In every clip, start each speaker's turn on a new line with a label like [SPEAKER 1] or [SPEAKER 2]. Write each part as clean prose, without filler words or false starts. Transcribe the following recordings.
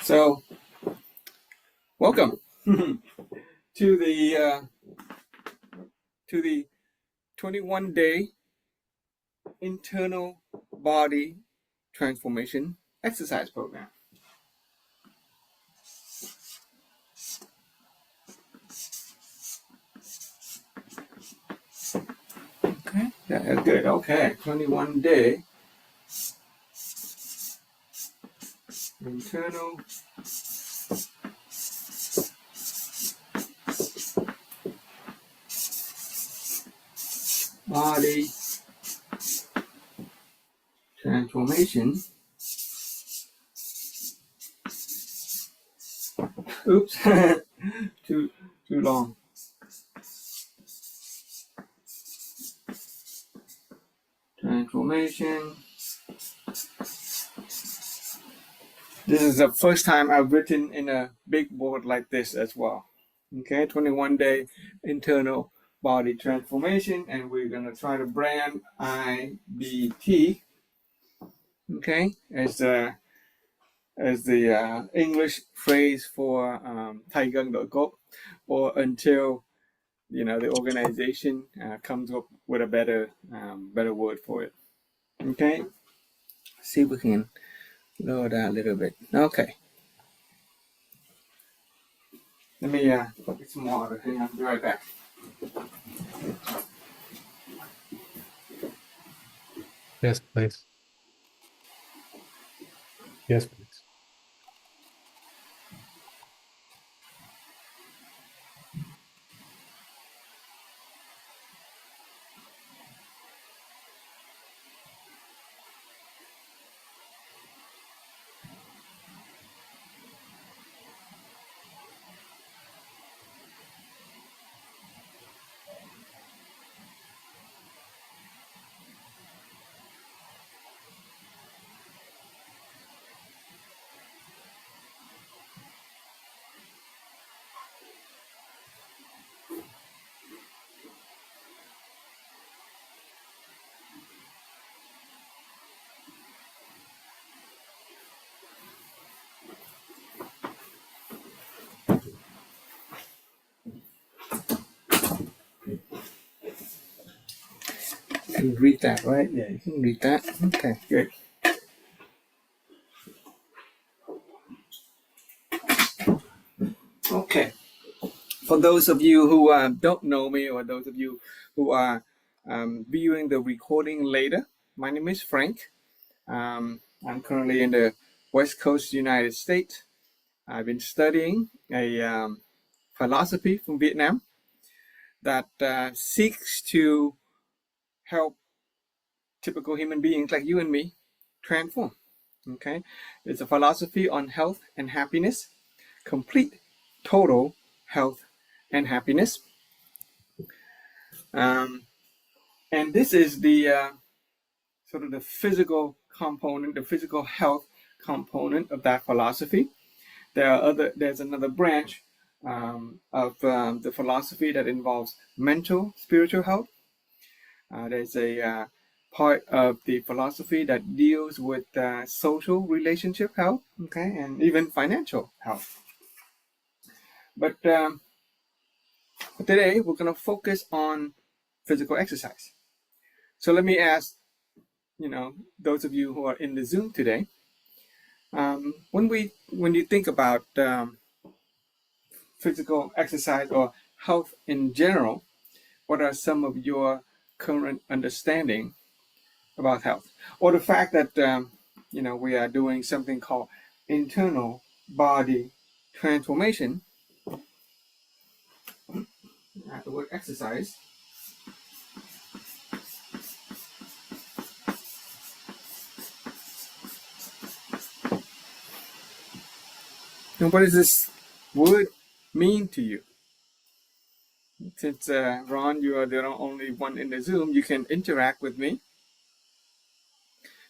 [SPEAKER 1] So, welcome to the 21-day internal body transformation exercise program. Okay, yeah, good. Okay, 21-day internal body transformation. Oops, too long. Transformation. This is the first time I've written in a big board like this as well. Okay, 21-day internal body transformation, and we're going to try to brand IBT, okay, as the English phrase for Thay Gần Đổi Cốt, or until the organization comes up with a better word for it. Okay, see if we can lower that a little bit. Okay. Let me get some water. Hang on, I'll be right back.
[SPEAKER 2] Yes, please. Yes, please.
[SPEAKER 1] You can read that, right? Yeah, you can read that. Okay, good. Okay. For those of you who don't know me, or those of you who are viewing the recording later, my name is Frank. I'm currently in the West Coast United States. I've been studying a philosophy from Vietnam that seeks to help typical human beings like you and me transform. Okay, it's a philosophy on health and happiness, complete, total health and happiness. And this is the sort of the physical component, the physical health component of that philosophy. There's another branch of the philosophy that involves mental, spiritual health. There's a part of the philosophy that deals with social relationship health, okay, and even financial health. But today we're going to focus on physical exercise. So let me ask, those of you who are in the Zoom today, when you think about physical exercise or health in general, what are some of your current understanding about health, or the fact that we are doing something called internal body transformation? The word exercise. And what does this word mean to you? Since Ron, you are the only one in the Zoom, you can interact with me.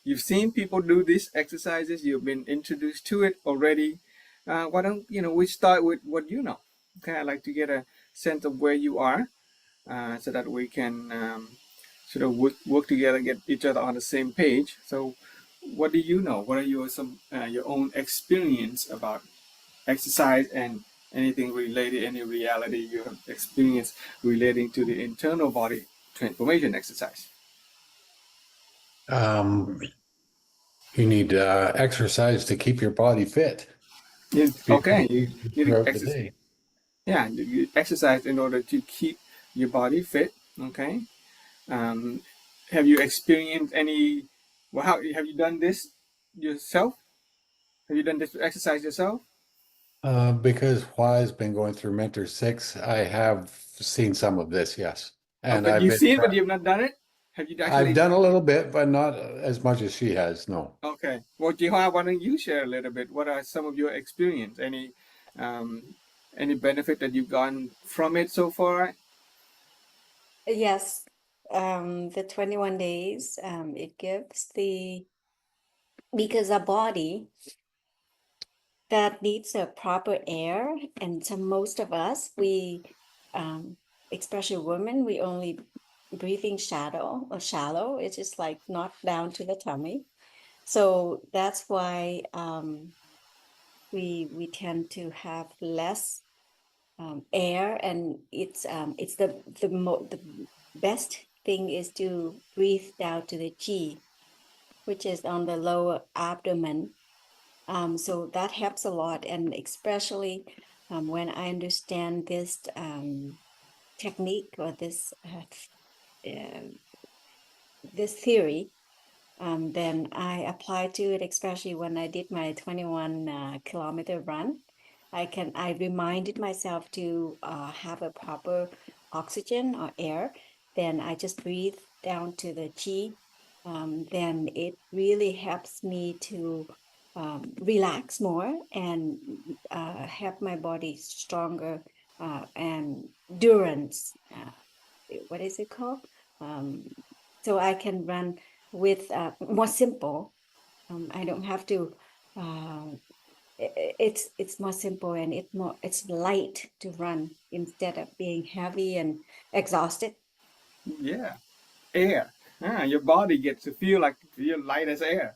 [SPEAKER 1] You've seen people do these exercises. You've been introduced to it already. Why don't we start with what you know? Okay, I'd like to get a sense of where you are, so that we can sort of work together, get each other on the same page. So, what do you know? What are your own experience about exercise and anything related, any reality you have experienced relating to the internal body transformation exercise?
[SPEAKER 2] Um, you need exercise to keep your body fit
[SPEAKER 1] Okay, you need to
[SPEAKER 2] throughout the
[SPEAKER 1] exercise.
[SPEAKER 2] day.
[SPEAKER 1] Yeah, you exercise in order to keep your body fit. Okay. Um, have you experienced any? Well, how have you done this yourself? Have you done this exercise yourself?
[SPEAKER 2] Because while I've been going through Mentor 6, I have seen some of this, yes. And
[SPEAKER 1] Okay, you've seen, but you've not done it. Have you
[SPEAKER 2] I've
[SPEAKER 1] actually?
[SPEAKER 2] done a little bit, but not as much as she has, no.
[SPEAKER 1] Okay. Well, Jihwa, why don't you share a little bit? What are some of your experience? Um, any benefit that you've gotten from it so far?
[SPEAKER 3] Yes, the 21 days, it gives because a body that needs a proper air, and so most of us, um, especially women, we only breathing shallow. It's just like not down to the tummy. So that's why we tend to have less air, and it's the best thing is to breathe down to the G, which is on the lower abdomen. So that helps a lot, and especially when I understand this technique or this theory, then I applied to it, especially when I did my 21 kilometer run. I reminded myself to have a proper oxygen or air. Then I just breathe down to the chi. Then it really helps me to relax more and help my body stronger and endurance. What is it called? Um, so I can run with more simple. I don't have to. It's more simple, and it's light to run instead of being heavy and exhausted.
[SPEAKER 1] Yeah, air. Your body gets to feel like you're light as air.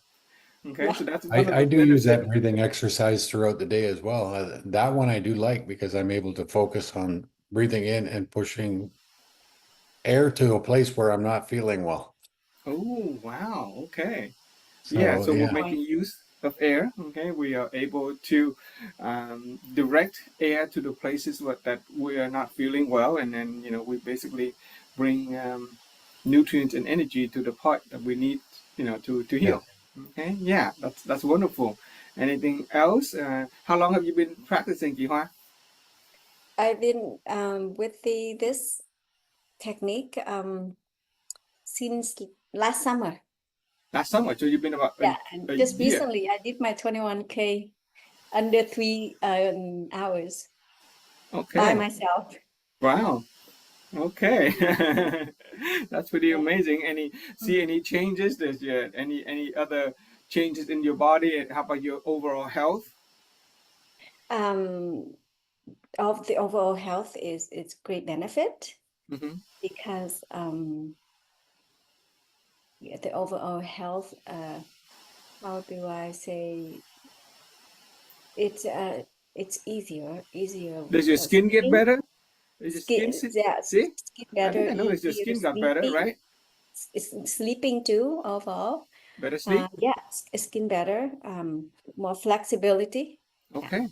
[SPEAKER 1] Okay,
[SPEAKER 3] Yeah.
[SPEAKER 1] so that's one of
[SPEAKER 2] I
[SPEAKER 1] the
[SPEAKER 2] do use
[SPEAKER 1] benefits.
[SPEAKER 2] that breathing exercise throughout the day as well. That one I do like because I'm able to focus on breathing in and pushing air to a place where I'm not feeling well.
[SPEAKER 1] Oh, wow. Okay. Yeah,
[SPEAKER 2] So
[SPEAKER 1] so we're
[SPEAKER 2] yeah,
[SPEAKER 3] Point.
[SPEAKER 1] making use of air. Okay, we are able to direct air to the places that we are not feeling well, and then we basically bring nutrients and energy to the part that we need, to
[SPEAKER 2] yeah.
[SPEAKER 1] heal. Okay, yeah, that's wonderful. Anything else? How long have you been practicing, Kihua?
[SPEAKER 3] I've been with this technique since last summer.
[SPEAKER 1] Last summer, so you've been about
[SPEAKER 3] Yeah, and
[SPEAKER 1] a
[SPEAKER 3] just
[SPEAKER 1] year.
[SPEAKER 3] recently I did my 21K under 3 hours by
[SPEAKER 1] Okay,
[SPEAKER 3] myself.
[SPEAKER 1] wow. Okay, that's pretty
[SPEAKER 3] Yeah.
[SPEAKER 1] amazing. Any changes? There's any other changes in your body? And how about your overall health?
[SPEAKER 3] Um, of the overall health is it's great benefit
[SPEAKER 1] Hmm.
[SPEAKER 3] because the overall health, how do I say, it's easier
[SPEAKER 1] Does your skin get
[SPEAKER 3] sleeping.
[SPEAKER 1] better? Is your skin
[SPEAKER 3] Skin, yeah,
[SPEAKER 1] see?
[SPEAKER 3] skin
[SPEAKER 1] I think
[SPEAKER 3] better,
[SPEAKER 1] I noticed your
[SPEAKER 3] easier
[SPEAKER 1] skin got better,
[SPEAKER 3] sleeping.
[SPEAKER 1] right?
[SPEAKER 3] It's sleeping too overall.
[SPEAKER 1] Better sleep.
[SPEAKER 3] Yeah, skin better, more flexibility. Yeah,
[SPEAKER 1] Okay.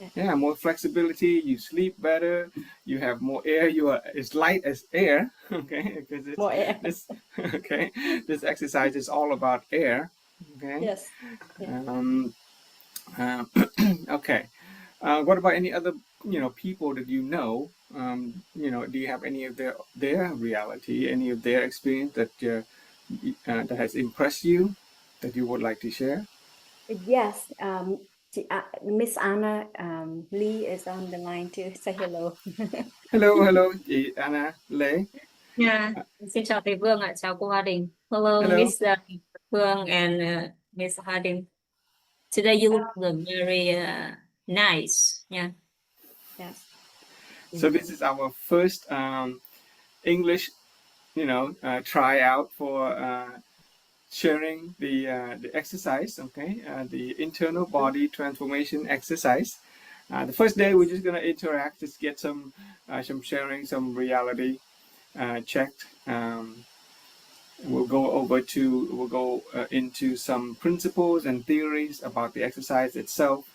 [SPEAKER 3] yeah.
[SPEAKER 1] Yeah, more flexibility. You sleep better. You have more air. You are as light as air. Okay, because it's
[SPEAKER 3] More air.
[SPEAKER 1] this. Okay, this exercise is all about air. Okay.
[SPEAKER 3] Yes. Yeah.
[SPEAKER 1] Um, Um, okay. What about any other, people that you know? Do you have any of their reality, any of their experience that has impressed you, that you would like to share?
[SPEAKER 3] Yes, Miss Anna Lee is on the line to say hello.
[SPEAKER 1] Hello, hello, chị Anna Lê.
[SPEAKER 4] Yeah, xin chào thầy Vương ạ, chào cô Hoa Đình. Hello,
[SPEAKER 1] Hello.
[SPEAKER 4] Miss Phương and Miss Harding. Today you look very nice. Yeah.
[SPEAKER 3] Yes.
[SPEAKER 1] So this is our first English, tryout for sharing the exercise, okay, the internal body transformation exercise. The first day we're just gonna interact, just get some sharing, some reality checked. We'll go into some principles and theories about the exercise itself,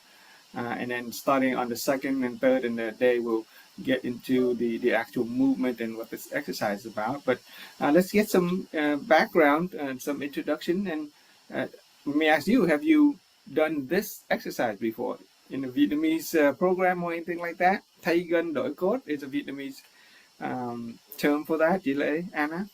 [SPEAKER 1] and then starting on the second and third and the day we'll get into the actual movement and what this exercise is about. But let's get some background and some introduction. And let me ask you, have you done this exercise before in a Vietnamese program or anything like that? Thay gần đổi cốt is a Vietnamese term for that. Chị Lê, Anna?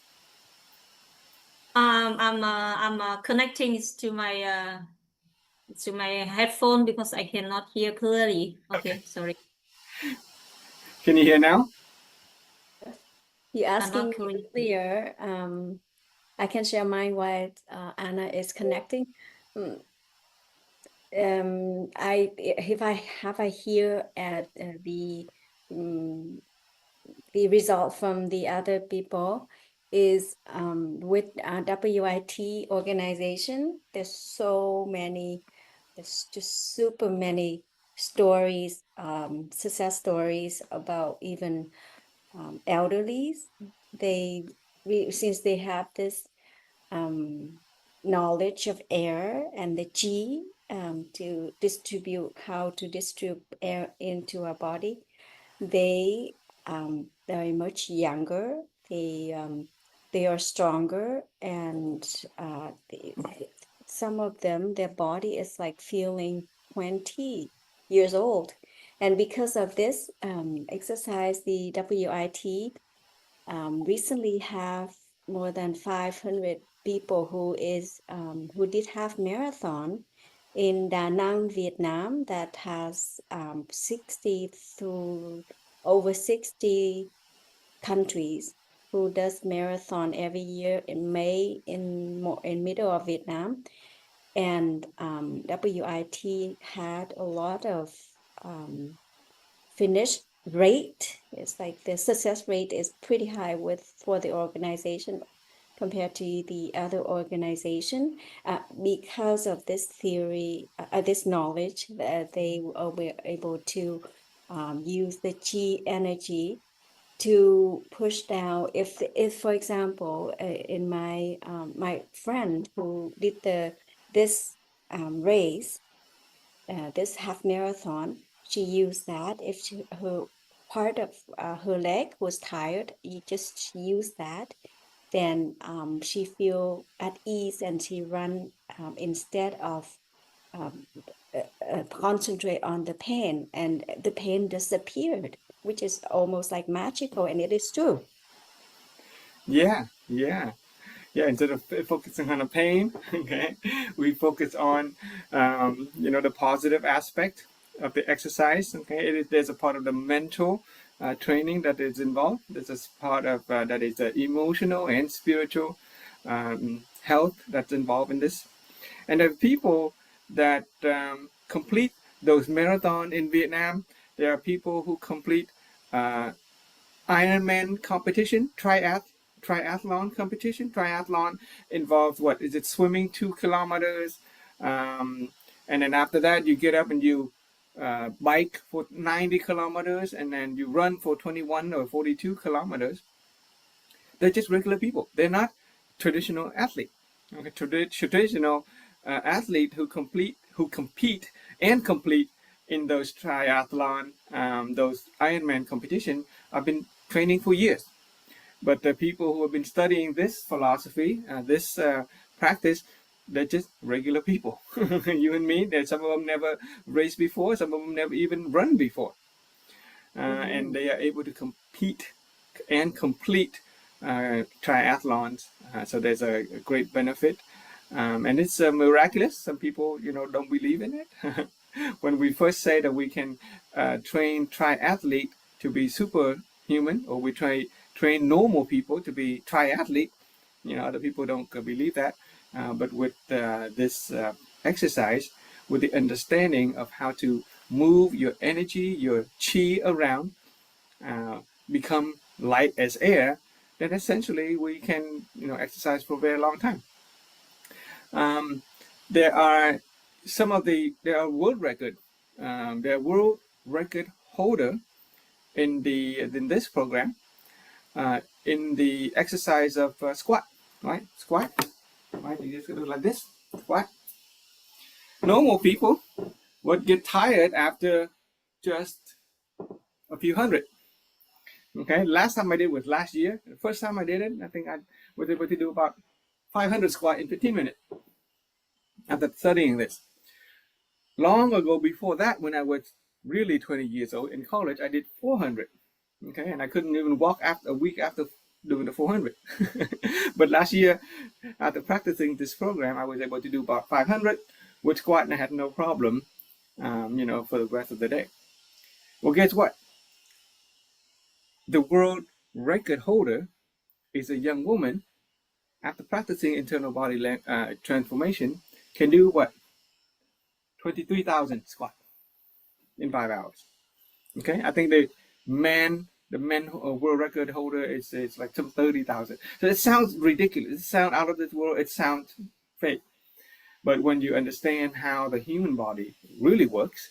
[SPEAKER 4] I'm connecting to my headphone because I cannot hear clearly. Okay, sorry.
[SPEAKER 1] Can you hear now?
[SPEAKER 3] You're asking
[SPEAKER 4] Not
[SPEAKER 3] me
[SPEAKER 4] clear.
[SPEAKER 3] earlier. I can share mine while Anna is connecting. If I hear at the result from the other people is with WIT organization. There's just super many stories, success stories about even elderlies. Since they have this knowledge of air and the G to distribute, how to distribute air into our body, they very much younger. They are stronger, and some of them, their body is like feeling 20 years old. And because of this exercise, the WIT recently have more than 500 people who did half marathon in Da Nang, Vietnam, that has 60 through over 60 countries who does marathon every year in May in middle of Vietnam. And WIT had a lot of finish rate. It's like the success rate is pretty high for the organization compared to the other organization because of this theory, this knowledge that they were able to use the Qi energy to push down. If for example, in my friend who did this race, this half marathon, she used that. If her part of her leg was tired, you just use that. Then she feel at ease and she run instead of concentrate on the pain, and the pain disappeared, which is almost like magical, and it is true.
[SPEAKER 1] Yeah. Instead of focusing on the pain, okay, we focus on the positive aspect of the exercise. Okay, there's a part of the mental training that is involved. There's a part of that is emotional and spiritual health that's involved in this. And the people that complete those marathon in Vietnam, there are people who complete Ironman competition, triathlon competition. Triathlon involves what is it? Swimming 2 kilometers, and then after that you get up and you bike for 90 kilometers, and then you run for 21 or 42 kilometers. They're just regular people. They're not traditional athlete. Okay, traditional athlete who compete and complete in those triathlon, those Ironman competition, have been training for years. But the people who have been studying this philosophy, this practice, they're just regular people. You and me. Some of them never raced before. Some of them never even run before, and they are able to compete and complete triathlons. So there's a great benefit, and it's miraculous. Some people, don't believe in it. When we first say that we can train triathlete to be superhuman, or we train normal people to be triathlete, other people don't believe that. But with this exercise, with the understanding of how to move your energy, your chi around, become light as air, then essentially we can exercise for a very long time. There are there are world record, there are world record holder in this program, in the exercise of squat, right? Squat, right? You just do like this, squat. Normal people would get tired after just a few hundred. Okay, last time I did was last year. The first time I did it, I think I was able to do about 500 squat in 15 minutes after studying this. Long ago before that, when I was really 20 years old in college, I did 400. Okay, and I couldn't even walk after a week after doing the 400. But last year, after practicing this program, I was able to do about 500 with squat, and I had no problem, for the rest of the day. Well, guess what? The world record holder is a young woman. After practicing internal body transformation, can do what? 23,000 squat in 5 hours. Okay, I think the men world record holder is like some 30,000. So it sounds ridiculous. It sounds out of this world. It sounds fake. But when you understand how the human body really works,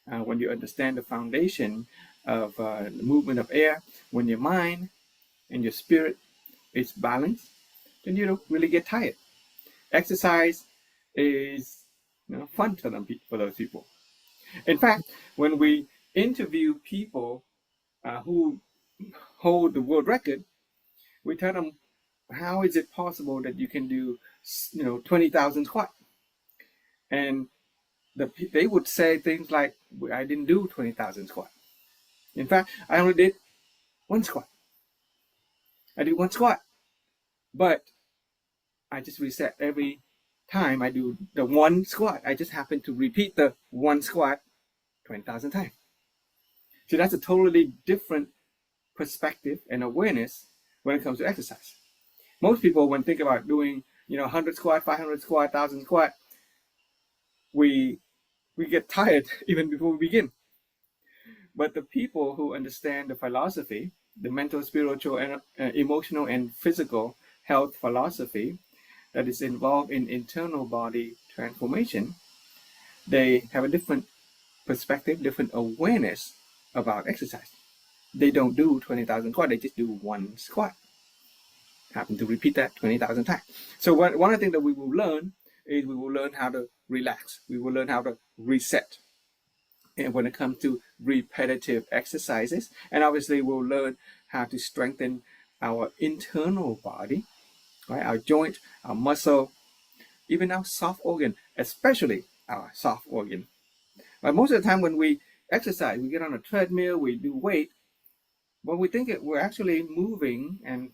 [SPEAKER 1] when you understand the foundation of the movement of air, when your mind and your spirit is balanced, then you don't really get tired. Exercise is fun for those people. In fact, when we interview people who hold the world record, we tell them, how is it possible that you can do 20,000 squats? And they would say things like, I didn't do 20,000 squats. In fact, I only did one squat. I did one squat, but I just reset every time I do the one squat. I just happen to repeat the one squat 20,000 times. So that's a totally different perspective and awareness when it comes to exercise. Most people, when think about doing 100 squat, 500 squat, 1,000 squat, we get tired even before we begin. But the people who understand the philosophy, the mental, spiritual, and emotional and physical health philosophy that is involved in internal body transformation, they have a different perspective, different awareness about exercise. They don't do 20,000 squat, they just do one squat. Happen to repeat that 20,000 times. So one of the things that we will learn is we will learn how to relax. We will learn how to reset. And when it comes to repetitive exercises, and obviously we'll learn how to strengthen our internal body, right? Our joint, our muscle, even our soft organ, especially our soft organ. But most of the time when we exercise, we get on a treadmill, we do weight, when we think we're actually moving and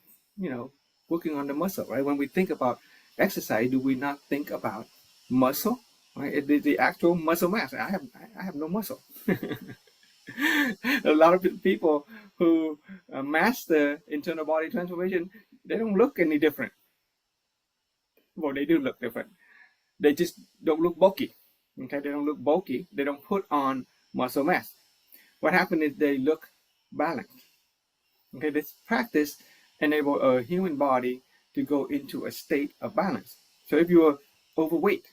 [SPEAKER 1] working on the muscle, right? When we think about exercise, do we not think about muscle, right? The actual muscle mass. I have no muscle. A lot of people who master internal body transformation, they don't look any different. Well, they do look different. They just don't look bulky. Okay, they don't look bulky. They don't put on muscle mass. What happens is they look balanced. Okay, this practice enables a human body to go into a state of balance. So if you're overweight,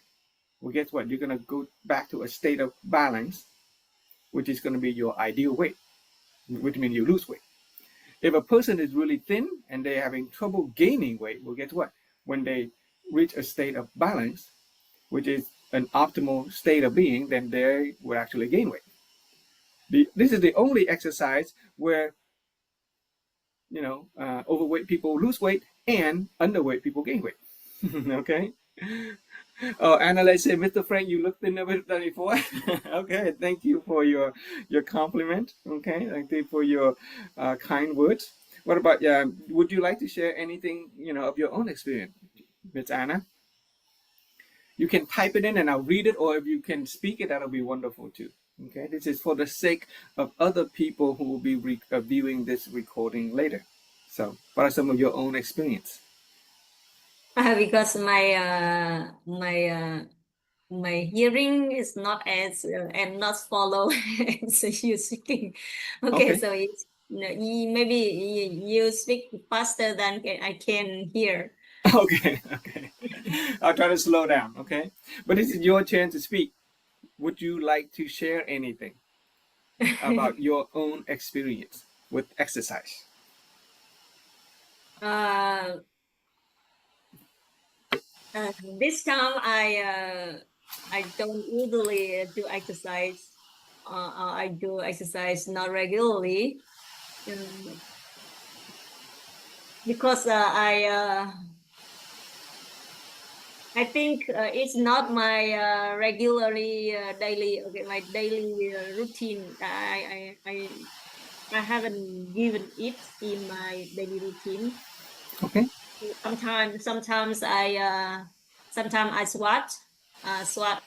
[SPEAKER 1] well, guess what? You're going to go back to a state of balance, which is going to be your ideal weight, which means you lose weight. If a person is really thin and they're having trouble gaining weight, well, guess what? When they reach a state of balance, which is an optimal state of being, then they will actually gain weight. This is the only exercise where overweight people lose weight and underweight people gain weight. Okay. Oh, Anna, let's say, Mr. Frank, you look thinner than before. Okay, thank you for your compliment. Okay, thank you for your kind words. What about would you like to share anything of your own experience, Miss Anna? You can type it in and I'll read it, or if you can speak it, that'll be wonderful too. Okay, this is for the sake of other people who will be viewing this recording later. So, what are some of your own experience?
[SPEAKER 4] Because my hearing is not as and not follow as you speaking. Okay, so it's, maybe you speak faster than I can hear.
[SPEAKER 1] Okay. I'll try to slow down, okay? But this is your chance to speak. Would you like to share anything about your own experience with exercise?
[SPEAKER 4] This time I don't usually do exercise. I do exercise not regularly, because I think it's not my regularly daily my daily routine. I haven't given it in my daily routine.
[SPEAKER 1] Okay.
[SPEAKER 4] Sometimes I squat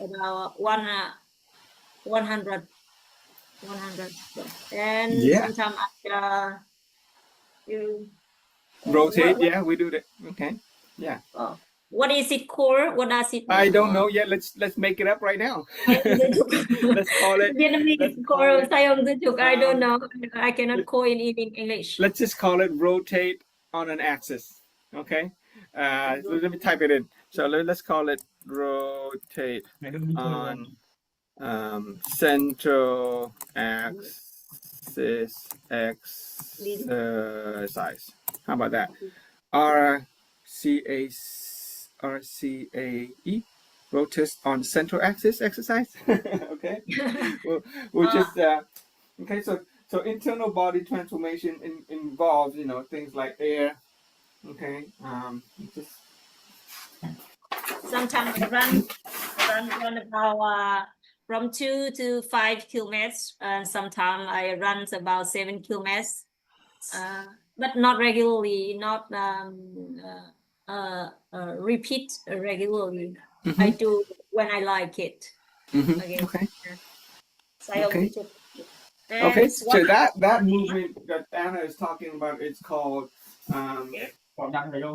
[SPEAKER 4] about 100, and
[SPEAKER 1] Yeah.
[SPEAKER 4] sometimes I do
[SPEAKER 1] Rotate.
[SPEAKER 4] what
[SPEAKER 1] Yeah, we do that. Okay. Yeah.
[SPEAKER 4] what is it called? What does it?
[SPEAKER 1] I don't know yet. Let's make it up right now. Let's call it.
[SPEAKER 4] Vietnamese call I don't know. I cannot call it in English.
[SPEAKER 1] Let's just call it rotate on an axis. Okay. So let me type it in. So let's call it rotate on central axis exercise. How about that? RCAE, rotate on central axis exercise. Okay. we'll just okay. So internal body transformation involves things like air. Okay. Just
[SPEAKER 4] Sometimes I run about from 2 to 5 kilometers, and sometimes I run about 7 kilometers, but not regularly, not repeat regularly. I do when I like it. Okay.
[SPEAKER 1] Okay.
[SPEAKER 4] Okay.
[SPEAKER 1] Okay. So that movement that Anna is talking about, it's called.
[SPEAKER 4] Do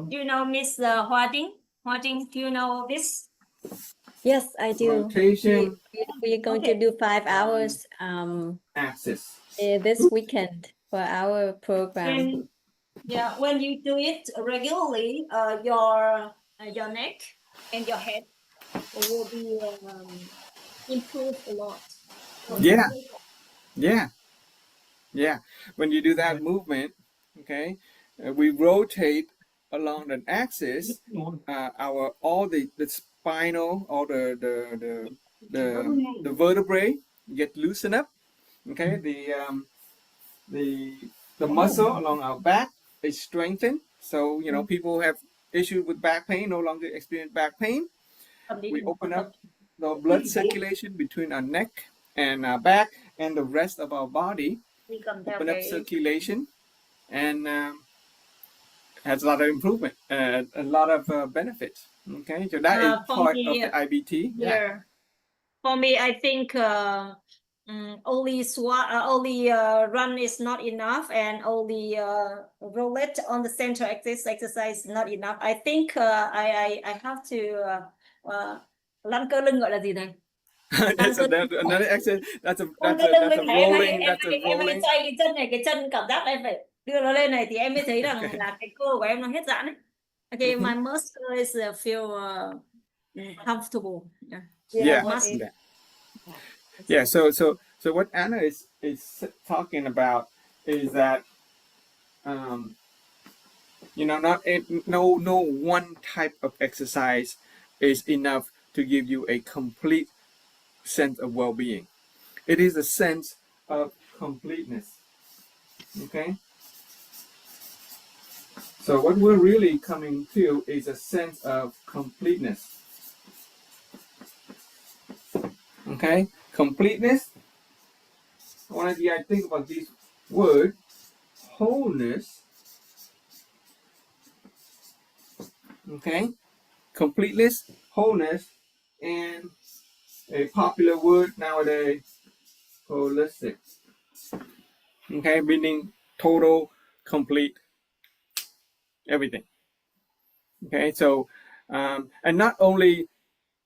[SPEAKER 4] you know Miss Hoa Ding? Hoa Ding, do you know this?
[SPEAKER 3] Yes, I do.
[SPEAKER 1] Rotation.
[SPEAKER 3] We're going to do 5 hours
[SPEAKER 1] Axis.
[SPEAKER 3] this weekend for our program.
[SPEAKER 4] When you do it regularly, your neck and your head will be improved a lot.
[SPEAKER 1] Yeah. When you do that movement, okay, we rotate along an axis. All the spinal, all the vertebrae get loosened up. Okay, the muscle along our back is strengthened. So people who have issues with back pain no longer experience back pain. We open up the blood circulation between our neck and our back and the rest of our body. Open up circulation, and has a lot of improvement, a lot of benefits. Okay, so that is part of the IBT.
[SPEAKER 4] Yeah. For me, I think only run is not enough, and only roulette on the center axis exercise is not enough. I think I have to lăn cơ lưng, gọi là gì này?
[SPEAKER 1] That's another exercise. That's a rolling. That's a
[SPEAKER 4] Em
[SPEAKER 1] rolling.
[SPEAKER 4] xoay cái chân này, cái chân cảm giác em phải đưa nó lên này thì em mới thấy rằng là cái cơ của em nó hết giãn ấy. Okay, my muscle is feel comfortable.
[SPEAKER 1] Yeah. So what Anna is talking about is that no one type of exercise is enough to give you a complete sense of well-being. It is a sense of completeness. Okay. So what we're really coming to is a sense of completeness. Okay, completeness. I want you guys to think about this word, wholeness. Okay, completeness, wholeness, and a popular word nowadays, holistic. Okay, meaning total, complete, everything. Okay, so and not only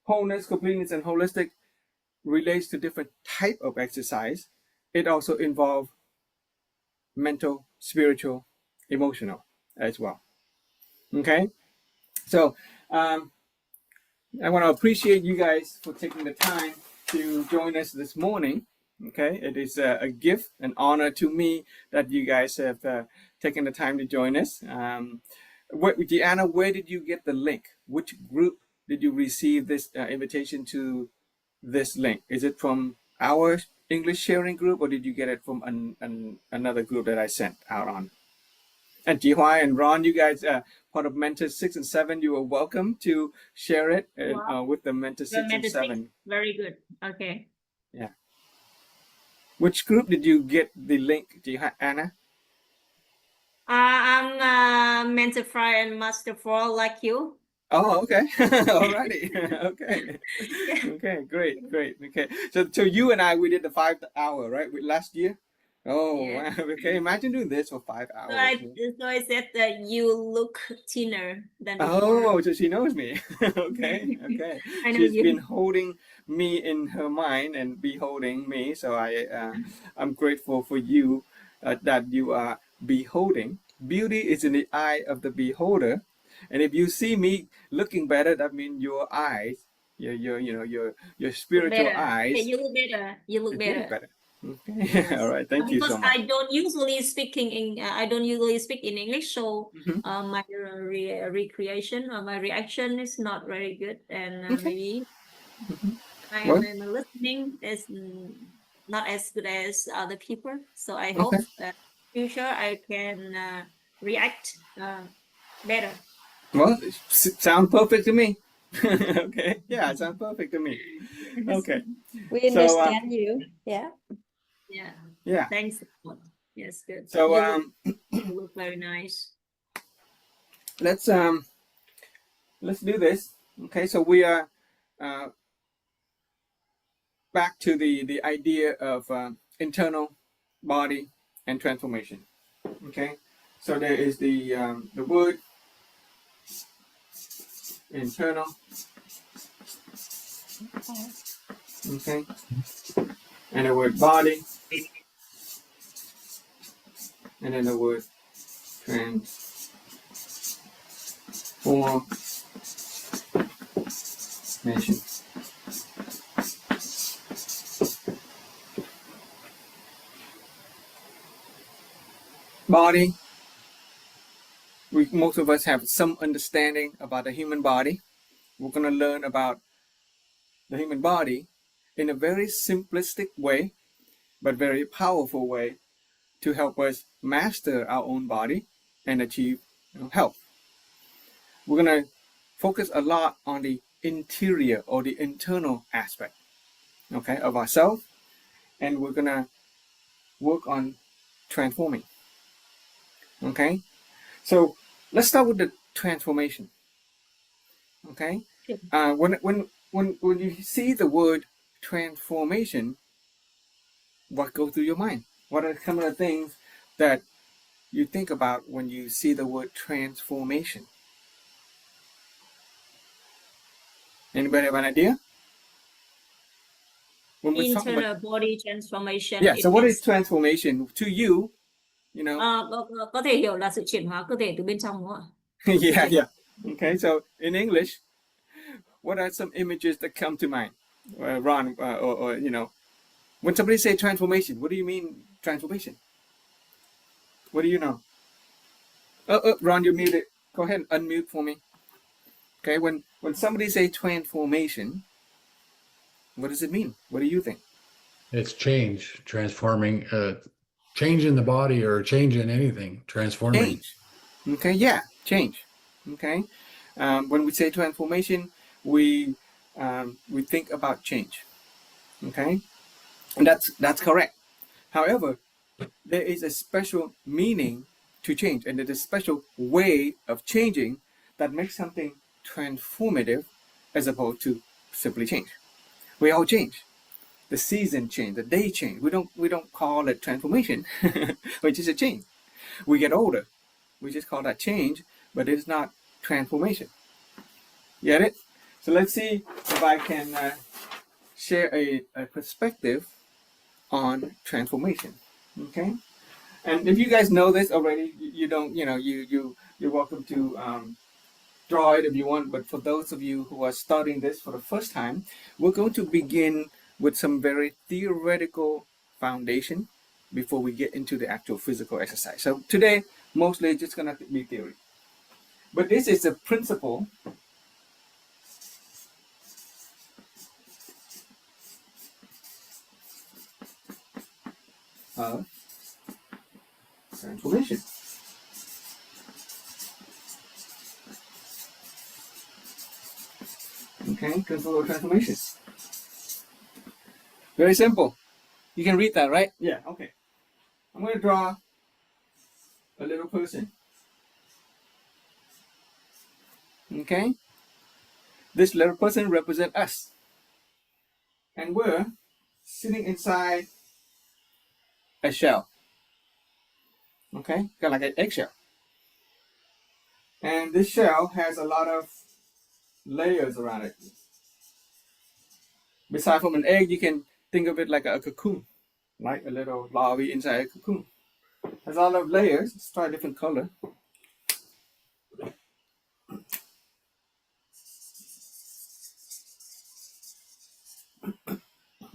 [SPEAKER 1] wholeness, completeness, and holistic relates to different type of exercise, it also involves mental, spiritual, emotional as well. Okay, so I want to appreciate you guys for taking the time to join us this morning. Okay, it is a gift, an honor to me that you guys have taken the time to join us. Deanna, where did you get the link? Which group did you receive this invitation to this link? Is it from our English sharing group, or did you get it from another group that I sent out on? And Jihua and Ron, you guys, part of Mentors 6 and 7, you are welcome to share it with the Mentors 6 and 7.
[SPEAKER 4] Very good. Okay.
[SPEAKER 1] Yeah. Which group did you get the link, Anna?
[SPEAKER 4] I'm Mentor 5 and Master 4 like you.
[SPEAKER 1] Oh, okay. Alrighty. Okay. Okay, great. Okay. So you and I, we did the 5 hour, right? Last year? Oh,
[SPEAKER 4] Yeah.
[SPEAKER 1] wow. Okay, imagine doing this for 5 hours.
[SPEAKER 4] So I said that you look thinner than before.
[SPEAKER 1] Oh, so she knows me. Okay.
[SPEAKER 4] I know
[SPEAKER 1] She's
[SPEAKER 4] you.
[SPEAKER 1] been holding me in her mind and beholding me. So I'm grateful for you that you are beholding. Beauty is in the eye of the beholder, and if you see me looking better, that means your eyes, your spiritual eyes.
[SPEAKER 4] Okay, you look better. You look better.
[SPEAKER 1] Okay.
[SPEAKER 4] Yes.
[SPEAKER 1] All right. Thank you so much.
[SPEAKER 4] I don't usually speak in English, so my recreation or my reaction is not very good, and maybe my listening is not as good as other people. So I hope that in future I can react better.
[SPEAKER 1] Well, sounds perfect to me. Okay. Yeah, it sounds perfect to me. Okay.
[SPEAKER 3] We understand you. Yeah.
[SPEAKER 1] Yeah.
[SPEAKER 4] Thanks. Yes, good.
[SPEAKER 1] So
[SPEAKER 4] you look very nice.
[SPEAKER 1] let's do this. Okay, so we are back to the idea of internal body and transformation. Okay, so there is the word internal. Okay, and the word body, and then the word transformation. Body. Most of us have some understanding about the human body. We're going to learn about the human body in a very simplistic way, but very powerful way to help us master our own body and achieve health. We're going to focus a lot on the interior or the internal aspect, okay, of ourselves, and we're going to work on transforming. Okay, so let's start with the transformation. Okay, when you see the word transformation, what goes through your mind? What are some of the things that you think about when you see the word transformation? Anybody have an idea? When we talk
[SPEAKER 4] Internal
[SPEAKER 1] about
[SPEAKER 4] body transformation.
[SPEAKER 1] yeah, so what is transformation to you? You know.
[SPEAKER 4] Có thể hiểu là sự chuyển hóa cơ thể từ bên trong đúng không ạ?
[SPEAKER 1] Yeah. Okay, so in English, what are some images that come to mind? Ron, or when somebody say transformation, what do you mean transformation? What do you know? Ron, you're muted. Go ahead and unmute for me. Okay, when somebody say transformation, what does it mean? What do you think?
[SPEAKER 2] It's change, transforming, change in the body or change in anything, transforming.
[SPEAKER 1] Change. Okay, yeah, change. Okay, when we say transformation, we think about change. Okay, and that's correct. However, there is a special meaning to change, and there's a special way of changing that makes something transformative as opposed to simply change. We all change. The season change, the day change. We don't call it transformation, which is a change. We get older. We just call that change, but it's not transformation. Get it? So let's see if I can share a perspective on transformation. Okay, and if you guys know this already, you're welcome to draw it if you want, but for those of you who are starting this for the first time, we're going to begin with some very theoretical foundation before we get into the actual physical exercise. So today, mostly it's just going to be theory. But this is a principle of transformation. Okay, principle of transformation. Very simple. You can read that, right? Yeah, okay. I'm going to draw a little person. Okay? This little person represents us. And we're sitting inside a shell. Okay? Kind of like an eggshell. And this shell has a lot of layers around it. Besides from an egg, you can think of it like a cocoon. Right? A little larvae inside a cocoon. Has a lot of layers. Let's try a different color.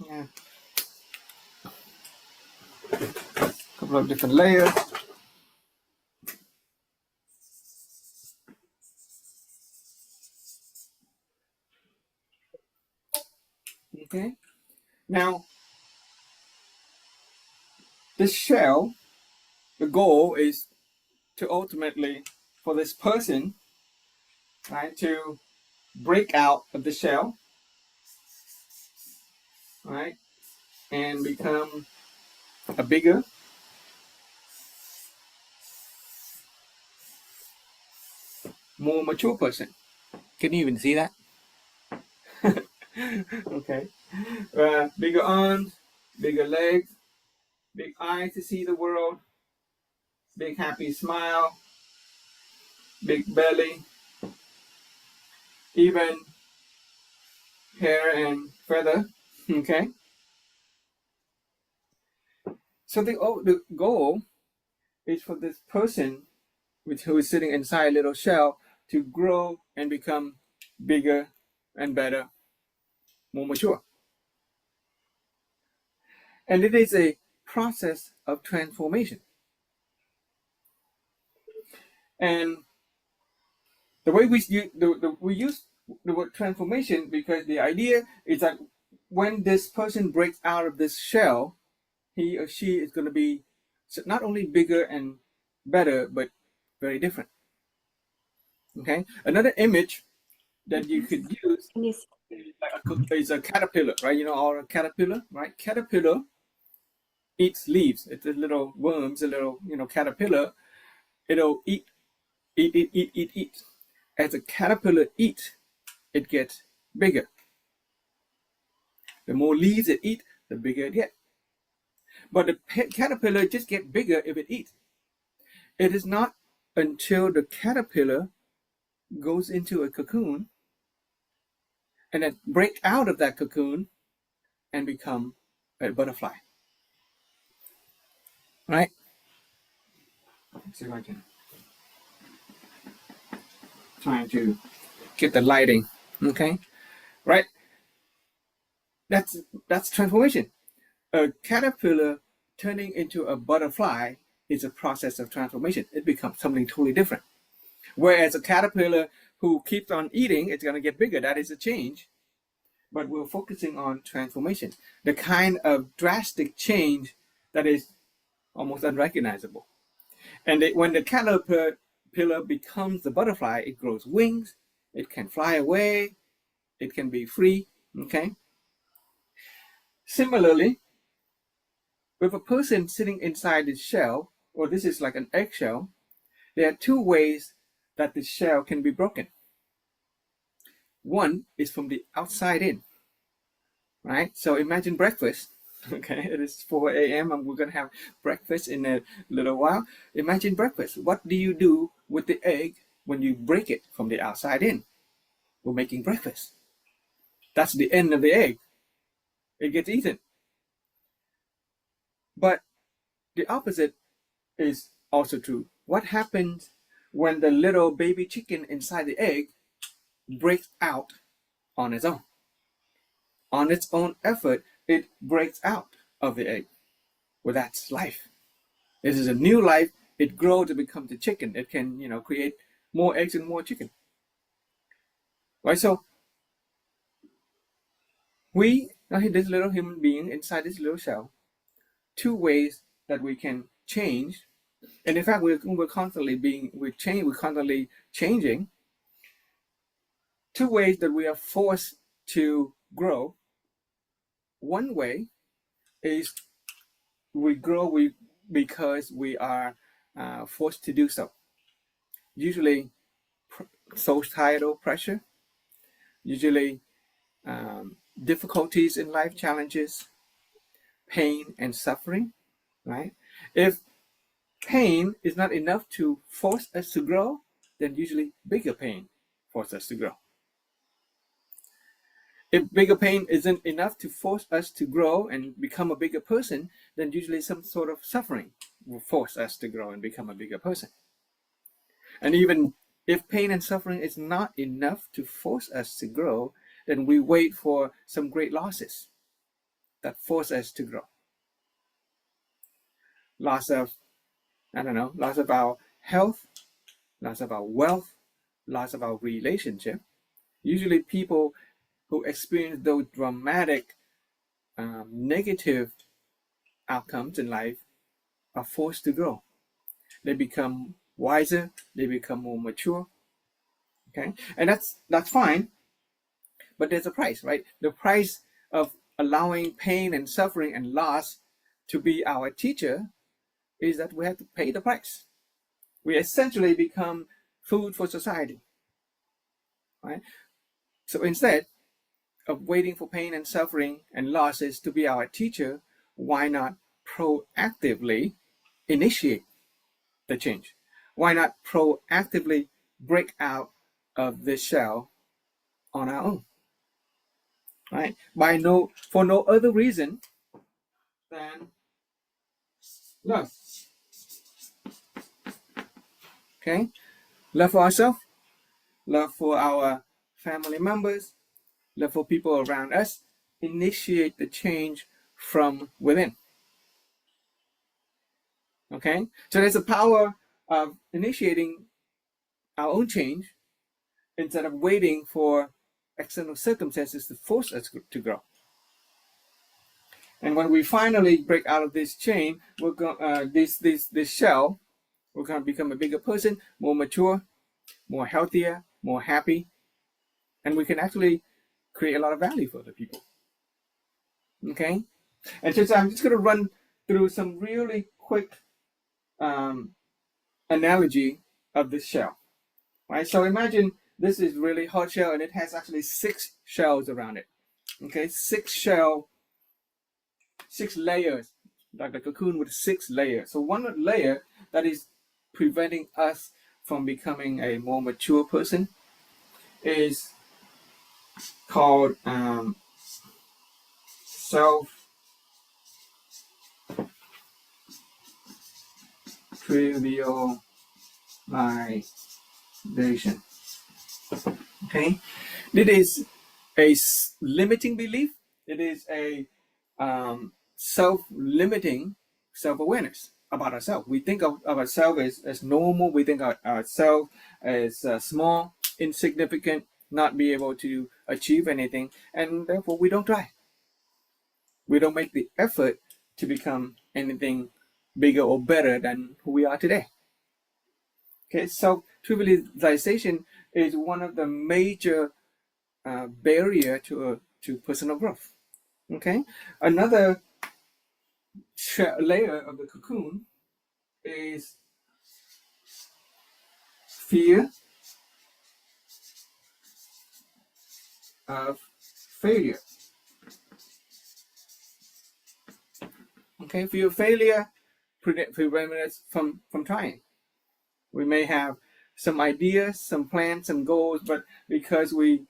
[SPEAKER 1] Yeah. A couple of different layers. Okay. Now, this shell, the goal is to ultimately, for this person, right, to break out of the shell, right, and become a bigger, more mature person. Can you even see that? Okay. Bigger arms, bigger legs, big eyes to see the world, big happy smile, big belly, even hair and feather. Okay. So the goal is for this person who is sitting inside a little shell to grow and become bigger and better, more mature. And it is a process of transformation. And the way we use the word transformation because the idea is that when this person breaks out of this shell, he or she is going to be not only bigger and better, but very different. Okay. Another image that you could use
[SPEAKER 3] Yes.
[SPEAKER 1] is a caterpillar, right? You know, or a caterpillar, right? Caterpillar eats leaves. It's a little worms, a little, caterpillar. It'll eat. As a caterpillar eats, it gets bigger. The more leaves it eats, the bigger it gets. But the caterpillar just gets bigger if it eats. It is not until the caterpillar goes into a cocoon and then break out of that cocoon and become a butterfly. Right? Let's see if I can. Trying to get the lighting. Okay? Right? That's transformation. A caterpillar turning into a butterfly is a process of transformation. It becomes something totally different. Whereas a caterpillar who keeps on eating, it's going to get bigger. That is a change. But we're focusing on transformation, the kind of drastic change that is almost unrecognizable. And when the caterpillar becomes the butterfly, it grows wings, it can fly away, it can be free. Okay. Similarly, with a person sitting inside this shell, or this is like an eggshell, there are two ways that the shell can be broken. One is from the outside in, right? So imagine breakfast. Okay, it is 4 a.m. and we're going to have breakfast in a little while. Imagine breakfast. What do you do with the egg when you break it from the outside in? We're making breakfast. That's the end of the egg. It gets eaten. But the opposite is also true. What happens when the little baby chicken inside the egg breaks out on its own. On its own effort, it breaks out of the egg. Well, that's life. This is a new life. It grows to become the chicken. It can, create more eggs and more chicken. Right? So we are this little human being inside this little shell. Two ways that we can change, and in fact, we're constantly changing. Two ways that we are forced to grow. One way is we grow because we are forced to do so. Usually societal pressure, usually difficulties in life, challenges, pain and suffering, right? If pain is not enough to force us to grow, then usually bigger pain forces us to grow. If bigger pain isn't enough to force us to grow and become a bigger person, then usually some sort of suffering will force us to grow and become a bigger person. And even if pain and suffering is not enough to force us to grow, then we wait for some great losses that force us to grow. Loss of our health, loss of our wealth, loss of our relationship. Usually people who experience those dramatic negative outcomes in life are forced to grow. They become wiser, they become more mature. Okay, and that's fine, but there's a price, right? The price of allowing pain and suffering and loss to be our teacher is that we have to pay the price. We essentially become food for society, right? So instead of waiting for pain and suffering and losses to be our teacher, why not proactively initiate the change? Why not proactively break out of this shell on our own? Right? For no other reason than love. Okay? Love for ourselves, love for our family members, love for people around us. Initiate the change from within. Okay? So there's a power of initiating our own change instead of waiting for external circumstances to force us to grow. And when we finally break out of this chain, we're going this shell, we're going to become a bigger person, more mature, more healthier, more happy, and we can actually create a lot of value for other people. Okay, and so I'm just going to run through some really quick analogy of this shell. Right, so imagine this is really hard shell, and it has actually 6 shells around it. Okay, 6 layers, like the cocoon with 6 layers. So one layer that is preventing us from becoming a more mature person is called self-trivialization. Okay, it is a limiting belief. It is a self-limiting self-awareness about ourselves. We think of ourselves as normal. We think of ourselves as small, insignificant, not be able to achieve anything, and therefore we don't try. We don't make the effort to become anything bigger or better than who we are today. Okay, self-trivialization is one of the major barrier to personal growth. Okay, another layer of the cocoon is fear of failure. Okay, fear of failure prevents us from trying. We may have some ideas, some plans, some goals, but because we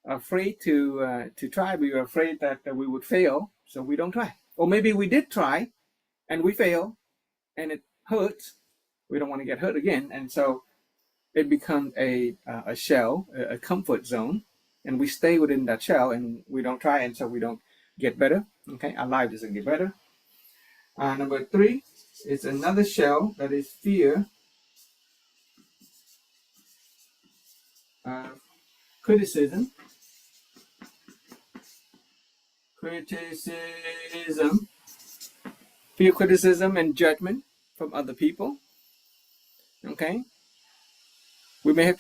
[SPEAKER 1] are afraid to try, we are afraid that we would fail, so we don't try. Or maybe we did try and we fail and it hurts. We don't want to get hurt again, and so it becomes a shell, a comfort zone, and we stay within that shell and we don't try, and so we don't get better. Okay, our life doesn't get better. Number 3 is another shell, that is fear, criticism, fear, criticism, and judgment from other people. Okay, we may have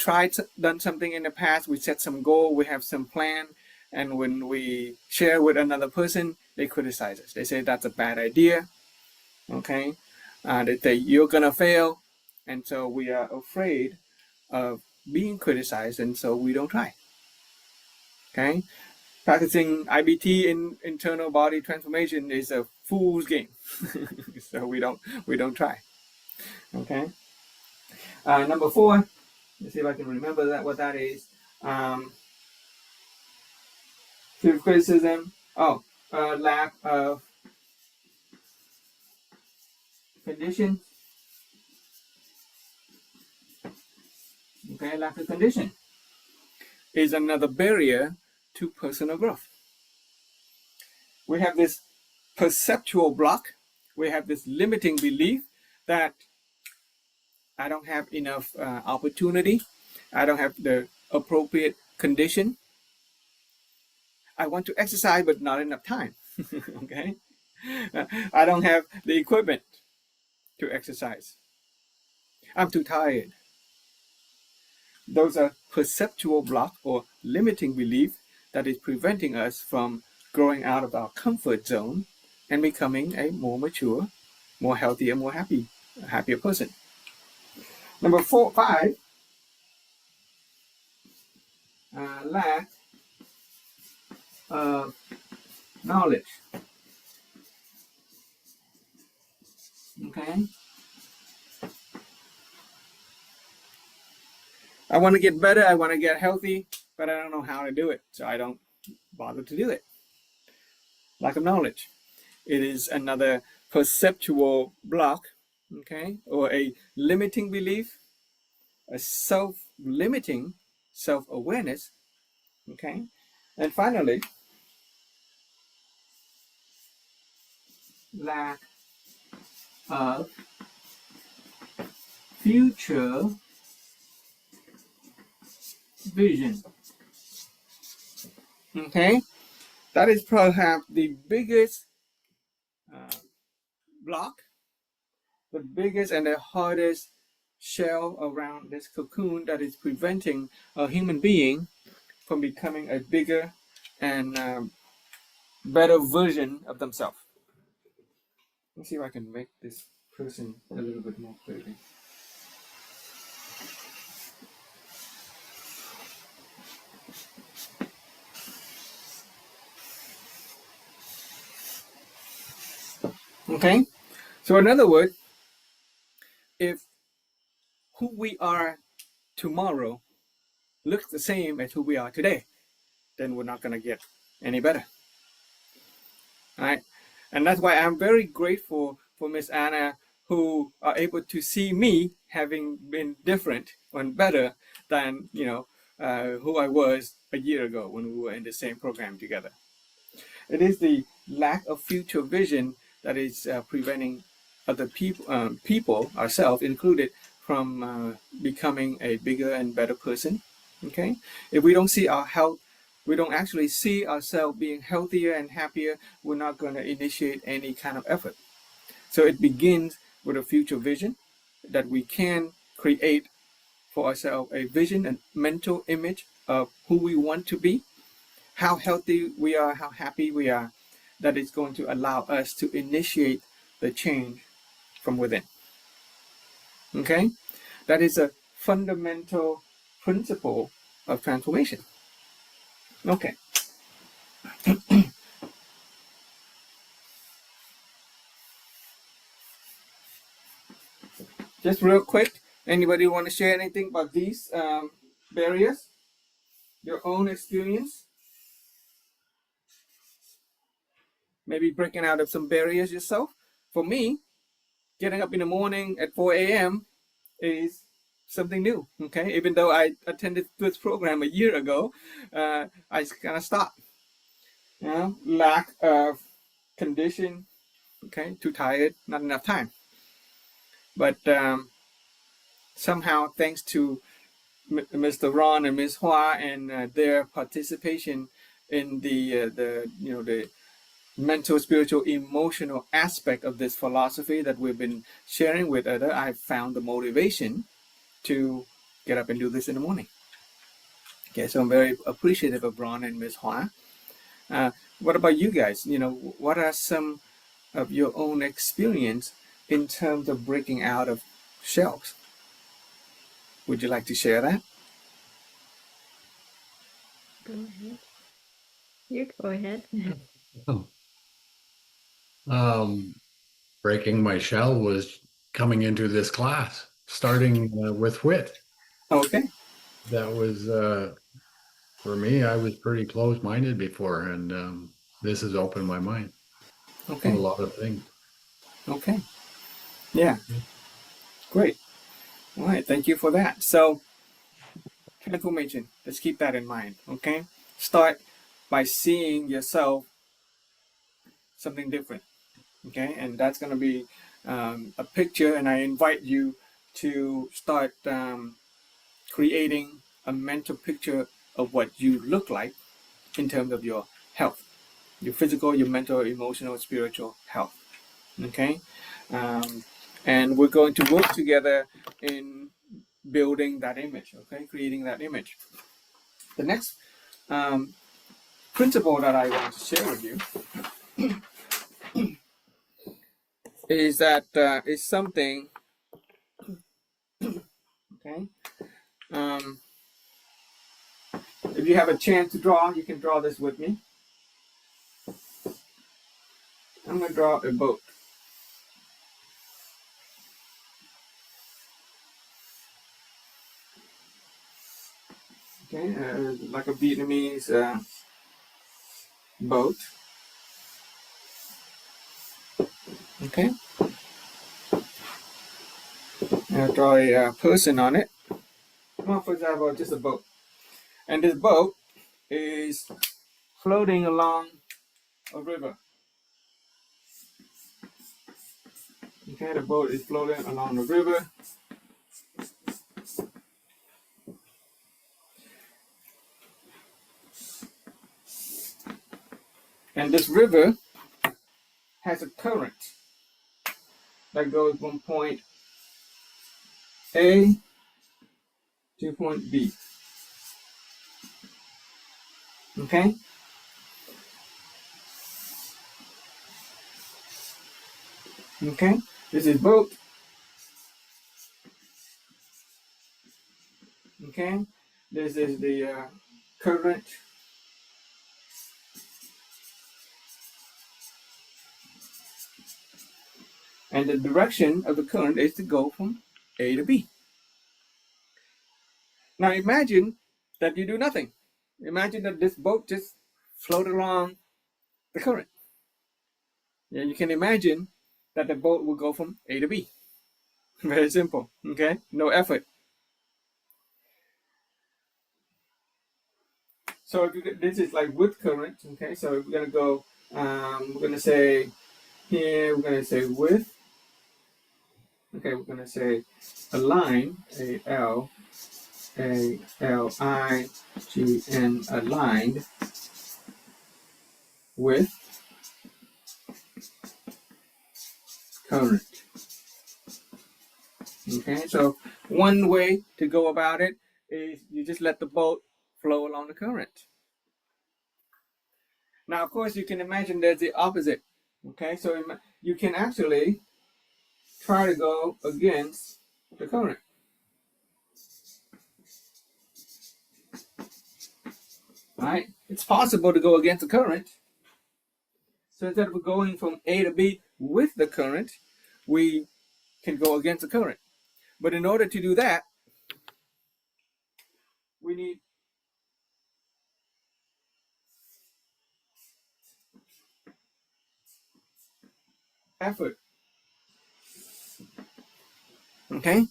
[SPEAKER 1] done something in the past. We set some goal, we have some plan, and when we share with another person, they criticize us. They say that's a bad idea. Okay, they say you're gonna fail, and so we are afraid of being criticized, and so we don't try. Okay, practicing IBT in internal body transformation is a fool's game. So we don't try. Okay. Number 4. Let's see if I can remember what that is. Fear of criticism. Lack of condition. Okay, lack of condition is another barrier to personal growth. We have this perceptual block. We have this limiting belief that I don't have enough opportunity. I don't have the appropriate condition. I want to exercise, but not enough time. Okay, I don't have the equipment to exercise. I'm too tired. Those are perceptual block or limiting belief that is preventing us from growing out of our comfort zone and becoming a more mature, more healthier, more happier person. Number 5, lack of knowledge. Okay, I want to get better, I want to get healthy, but I don't know how to do it, so I don't bother to do it. Lack of knowledge. It is another perceptual block, okay, or a limiting belief, a self-limiting self-awareness, okay, and finally, lack of future vision. Okay, that is perhaps the biggest block, the biggest and the hardest shell around this cocoon that is preventing a human being from becoming a bigger and better version of themselves. Let's see if I can make this person a little bit more clearly. Okay, so in other words, if who we are tomorrow looks the same as who we are today, then we're not going to get any better. All right, and that's why I'm very grateful for Miss Anna, who are able to see me having been different and better than who I was a year ago when we were in the same program together. It is the lack of future vision that is preventing other people, ourselves included, from becoming a bigger and better person. Okay, if we don't see our health, we don't actually see ourselves being healthier and happier, we're not going to initiate any kind of effort. So it begins with a future vision that we can create for ourselves, a vision, a mental image of who we want to be, how healthy we are, how happy we are, that is going to allow us to initiate the change from within. Okay? That is a fundamental principle of transformation. Okay. Just real quick, anybody want to share anything about these barriers? Your own experience? Maybe breaking out of some barriers yourself? For me, getting up in the morning at 4 a.m. is something new. Okay, even though I attended this program a year ago, I kind of stopped. You know, lack of condition. Okay, too tired, not enough time. But somehow, thanks to Mr. Ron and Ms. Hua and their participation in the mental, spiritual, emotional aspect of this philosophy that we've been sharing with others, I found the motivation to get up and do this in the morning. Okay, so I'm very appreciative of Ron and Ms. Hua. What about you guys? You know, what are some of your own experience in terms of breaking out of shells? Would you like to share that?
[SPEAKER 5] Go ahead. You go ahead.
[SPEAKER 2] Breaking my shell was coming into this class, starting with WIT.
[SPEAKER 1] Okay.
[SPEAKER 2] That was for me. I was pretty closed-minded before, and this has opened my mind to a
[SPEAKER 1] Okay.
[SPEAKER 2] lot of things.
[SPEAKER 1] Okay. Yeah. Great. All right. Thank you for that. So, transformation. Let's keep that in mind. Okay. Start by seeing yourself something different. Okay. And that's going to be a picture. And I invite you to start creating a mental picture of what you look like in terms of your health, your physical, your mental, emotional, spiritual health. Okay. And we're going to work together in building that image, okay, creating that image. The next principle that I want to share with you is that is something, okay. If you have a chance to draw, you can draw this with me. I'm going to draw a boat. Okay, like a Vietnamese boat. Okay, I'll draw a person on it. Well, for example, just a boat. And this boat is floating along a river. Okay, the boat is floating along the river. And this river has a current that goes from point A to point B. Okay? Okay? This is boat. Okay? This is the current. And the direction of the current is to go from A to B. Now imagine that you do nothing. Imagine that this boat just floats along the current. Yeah, you can imagine that the boat will go from A to B. Very simple. Okay? No effort. So if you, this is like with current. Okay? So we're going to go, we're going to say here, we're going to say with. Okay, we're going to say align, A-L-A-L-I-G-N, aligned with current. Okay, so one way to go about it is you just let the boat flow along the current. Now, of course, you can imagine there's the opposite. Okay, so you can actually try to go against the current. Right? It's possible to go against the current. So instead of going from A to B with the current, we can go against the current. But in order to do that, we need effort. Okay?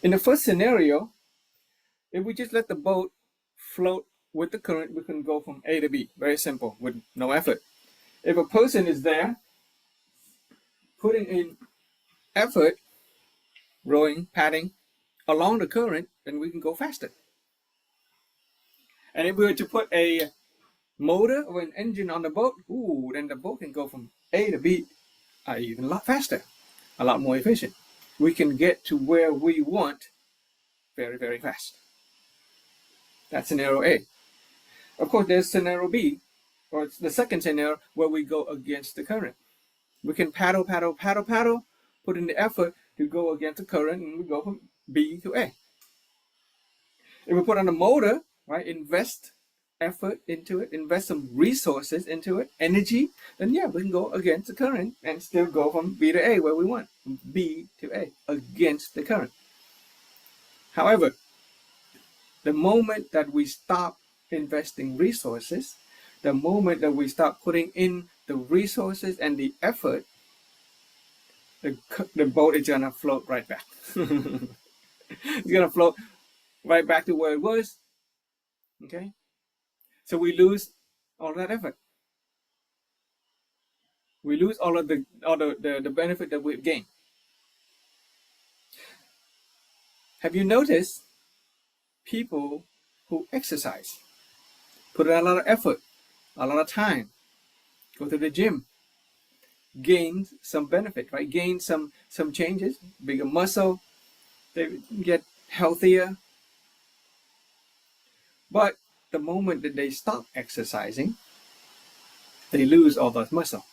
[SPEAKER 1] In the first scenario, if we just let the boat float with the current, we can go from A to B. Very simple, with no effort. If a person is there putting in effort, rowing, paddling along the current, then we can go faster. And if we were to put a motor or an engine on the boat, then the boat can go from A to B even a lot faster, a lot more efficient. We can get to where we want very, very fast. That's scenario A. Of course, there's scenario B, or it's the second scenario where we go against the current. We can paddle, put in the effort to go against the current, and we go from B to A. If we put on a motor, right, invest effort into it, invest some resources into it, energy, then yeah, we can go against the current and still go from B to A where we want, from B to A, against the current. However, the moment that we stop investing resources, the moment that we start putting in the resources and the effort, the boat is gonna float right back. It's gonna float right back to where it was. Okay, so we lose all that effort. We lose all of the benefit that we've gained. Have you noticed people who exercise, put in a lot of effort, a lot of time, go to the gym, gain some benefit, right? Gain some changes, bigger muscle, they get healthier. But the moment that they stop exercising, they lose all that muscle.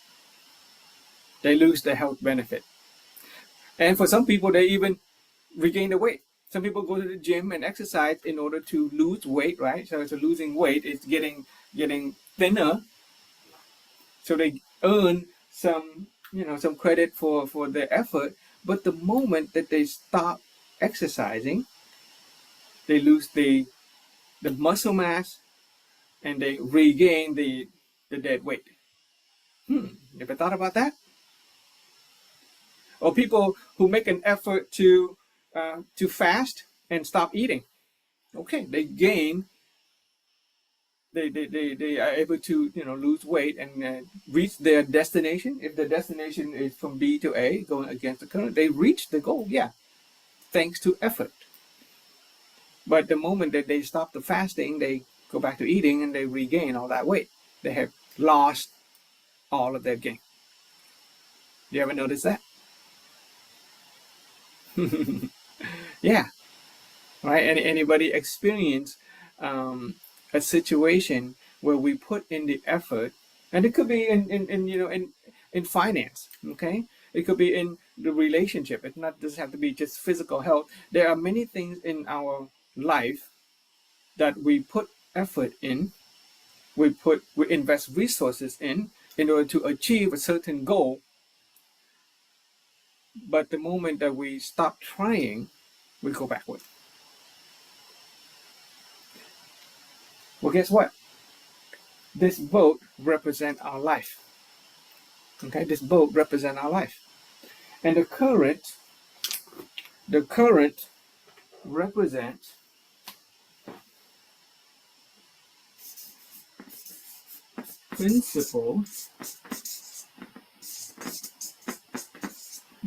[SPEAKER 1] They lose the health benefit. And for some people, they even regain the weight. Some people go to the gym and exercise in order to lose weight, right? So it's losing weight, it's getting thinner. So they earn some credit for their effort. But the moment that they stop exercising, they lose the muscle mass and they regain the dead weight. Ever thought about that? Or people who make an effort to fast and stop eating. Okay, they gain. They are able to lose weight and reach their destination. If the destination is from B to A, going against the current, they reach the goal. Yeah, thanks to effort. But the moment that they stop the fasting, they go back to eating and they regain all that weight. They have lost all of their gain. You ever notice that? Yeah, right. Anybody experience a situation where we put in the effort, and it could be in finance. Okay, it could be in the relationship. It not doesn't have to be just physical health. There are many things in our life that we put effort in, we invest resources in order to achieve a certain goal. But the moment that we stop trying, we go backward. Well, guess what? This boat represents our life. Okay, this boat represents our life. And the current represents principles,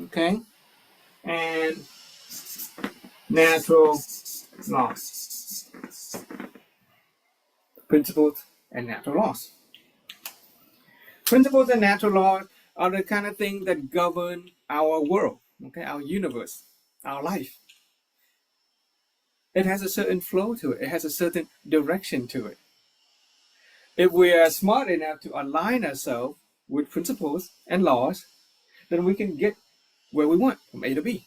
[SPEAKER 1] okay, and natural laws. Principles and natural laws. Principles and natural laws are the kind of things that govern our world, okay, our universe, our life. It has a certain flow to it. It has a certain direction to it. If we are smart enough to align ourselves with principles and laws, then we can get where we want, from A to B,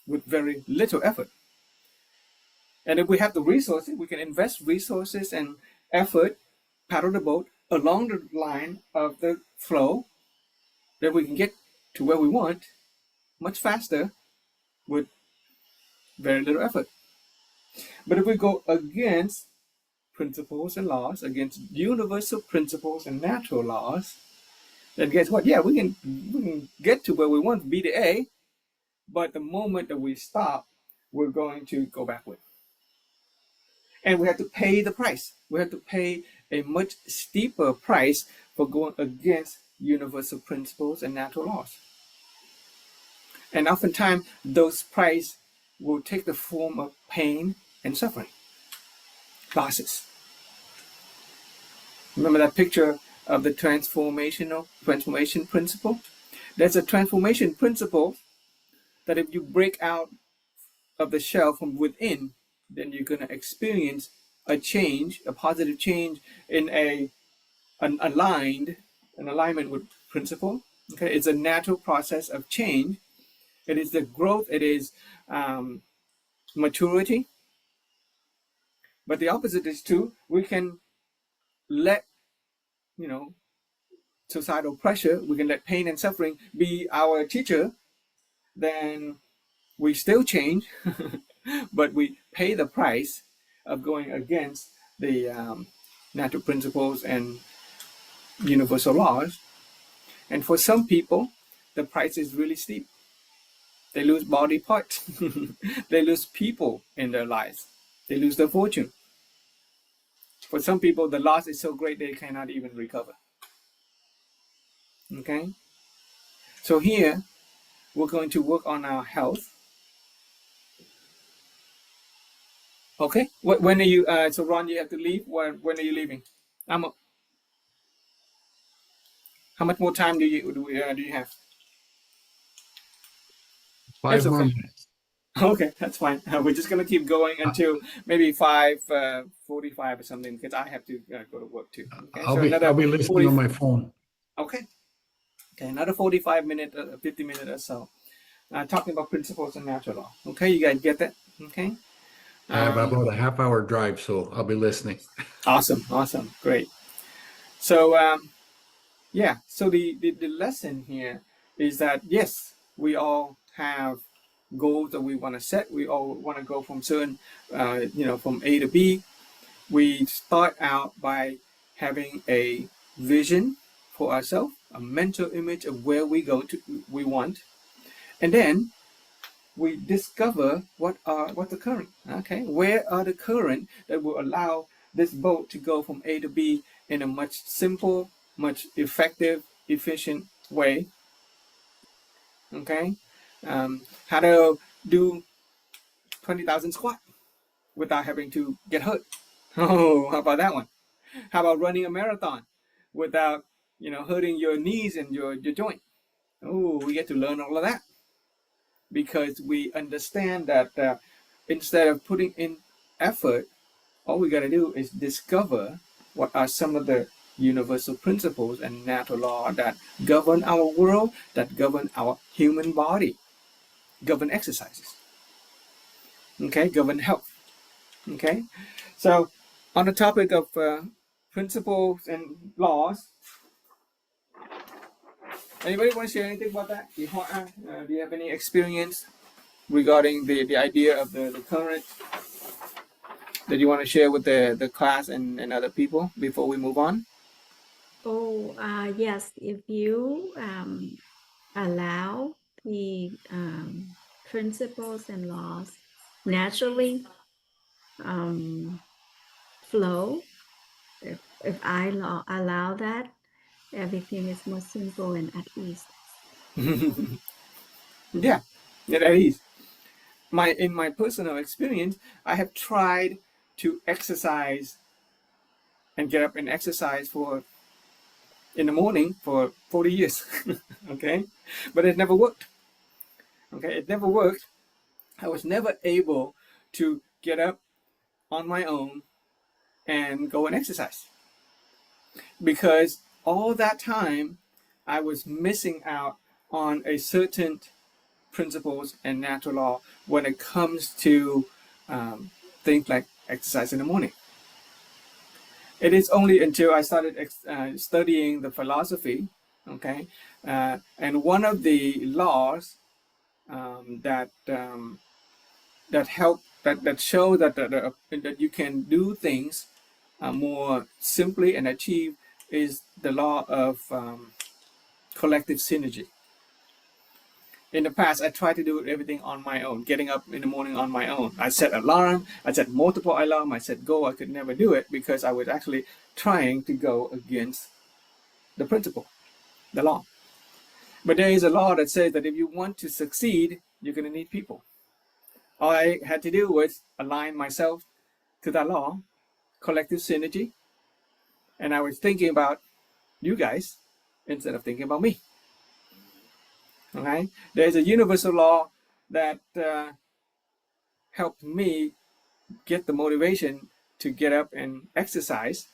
[SPEAKER 1] with very little effort. And if we have the resources, we can invest resources and effort, paddle the boat along the line of the flow, then we can get to where we want much faster with very little effort. But if we go against principles and laws, against universal principles and natural laws, then guess what? Yeah, we can get to where we want, B to A, but the moment that we stop, we're going to go backward. And we have to pay the price. We have to pay a much steeper price for going against universal principles and natural laws. And oftentimes, those prices will take the form of pain and suffering, losses. Remember that picture of the transformation principle? There's a transformation principle that if you break out of the shell from within, then you're going to experience a change, a positive change in an alignment with principle. Okay, it's a natural process of change. It is the growth. It is maturity. But the opposite is true. We can let, societal pressure, we can let pain and suffering be our teacher, then we still change, but we pay the price of going against the natural principles and universal laws. And for some people, the price is really steep. They lose body parts. They lose people in their lives. They lose their fortune. For some people, the loss is so great they cannot even recover. Okay? So here, we're going to work on our health. Okay? When are you, so Ron, you have to leave. When are you leaving? How much more time do you have?
[SPEAKER 2] 5
[SPEAKER 1] It's
[SPEAKER 2] more
[SPEAKER 1] okay.
[SPEAKER 2] minutes.
[SPEAKER 1] Okay, that's fine. We're just gonna keep going until maybe 5:45 or something, because I have to go to work too. Okay,
[SPEAKER 2] I'll be listening on my phone.
[SPEAKER 1] Okay, another 45 minutes, 50 minutes or so, talking about principles and natural law. Okay, you guys get that? Okay.
[SPEAKER 2] I have about a half-hour drive, so I'll be listening.
[SPEAKER 1] Awesome, great. So yeah, so the lesson here is that yes, we all have goals that we want to set. We all want to go from certain, from A to B. We start out by having a vision for ourselves, a mental image of where we want, and then we discover what the current. Okay, where are the current that will allow this boat to go from A to B in a much simple, much effective, efficient way. Okay, how to do 20,000 squat without having to get hurt. Oh, how about that one? How about running a marathon without, hurting your knees and your joint? Oh, we get to learn all of that because we understand that instead of putting in effort, all we got to do is discover what are some of the universal principles and natural law that govern our world, that govern our human body, govern exercises, okay, govern health. Okay, so on the topic of principles and laws, anybody want to share anything about that? Do you have any experience regarding the idea of the current that you want to share with the class and other people before we move on?
[SPEAKER 5] Oh, yes. If you allow the principles and laws naturally flow, if I allow that, everything is more simple and at ease.
[SPEAKER 1] Yeah, that is. In my personal experience, I have tried to exercise and get up and exercise in the morning for 40 years. Okay, but it never worked. Okay, it never worked. I was never able to get up on my own and go and exercise because all that time I was missing out on a certain principles and natural law when it comes to things like exercise in the morning. It is only until I started studying the philosophy, okay, and one of the laws that help that show that you can do things more simply and achieve is the law of collective synergy. In the past, I tried to do everything on my own, getting up in the morning on my own. I set alarm, I set multiple alarm, I set goal. I could never do it because I was actually trying to go against the principle, the law. But there is a law that says that if you want to succeed, you're going to need people. All I had to do was align myself to that law, collective synergy, and I was thinking about you guys instead of thinking about me. Okay, there's a universal law that helped me get the motivation to get up and exercise,